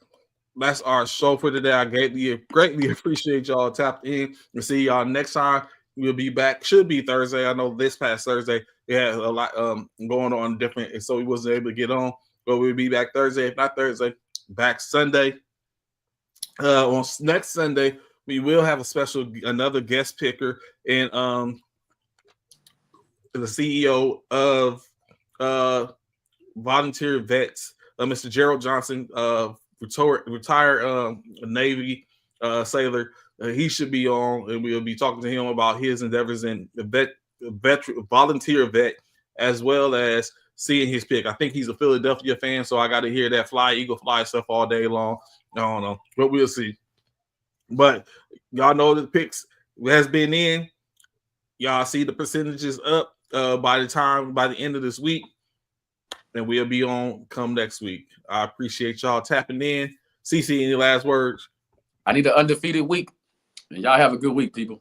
Speaker 1: that's our show for today. I greatly appreciate y'all tapped in. We'll see y'all next time. We'll be back. Should be Thursday. I know this past Thursday we had a lot going on different, and so we wasn't able to get on. But we'll be back Thursday. If not Thursday, back Sunday. On next Sunday, we will have another guest picker, and the CEO of Volunteer Vets, Mr. Gerald Johnson, retired Navy sailor. He should be on, and we'll be talking to him about his endeavors in the volunteer vet, as well as seeing his pick. I think he's a Philadelphia fan, so I got to hear that fly Eagle fly stuff all day long. I don't know, but we'll see. But y'all know the picks has been in. Y'all see the percentages up by the end of this week, and we'll be on come next week. I appreciate y'all tapping in. CC, any last words?
Speaker 2: I need an undefeated week. And y'all have a good week, people.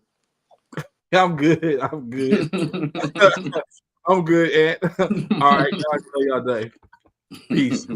Speaker 1: I'm good. I'm good. I'm good, Ant. All right, y'all day. Peace.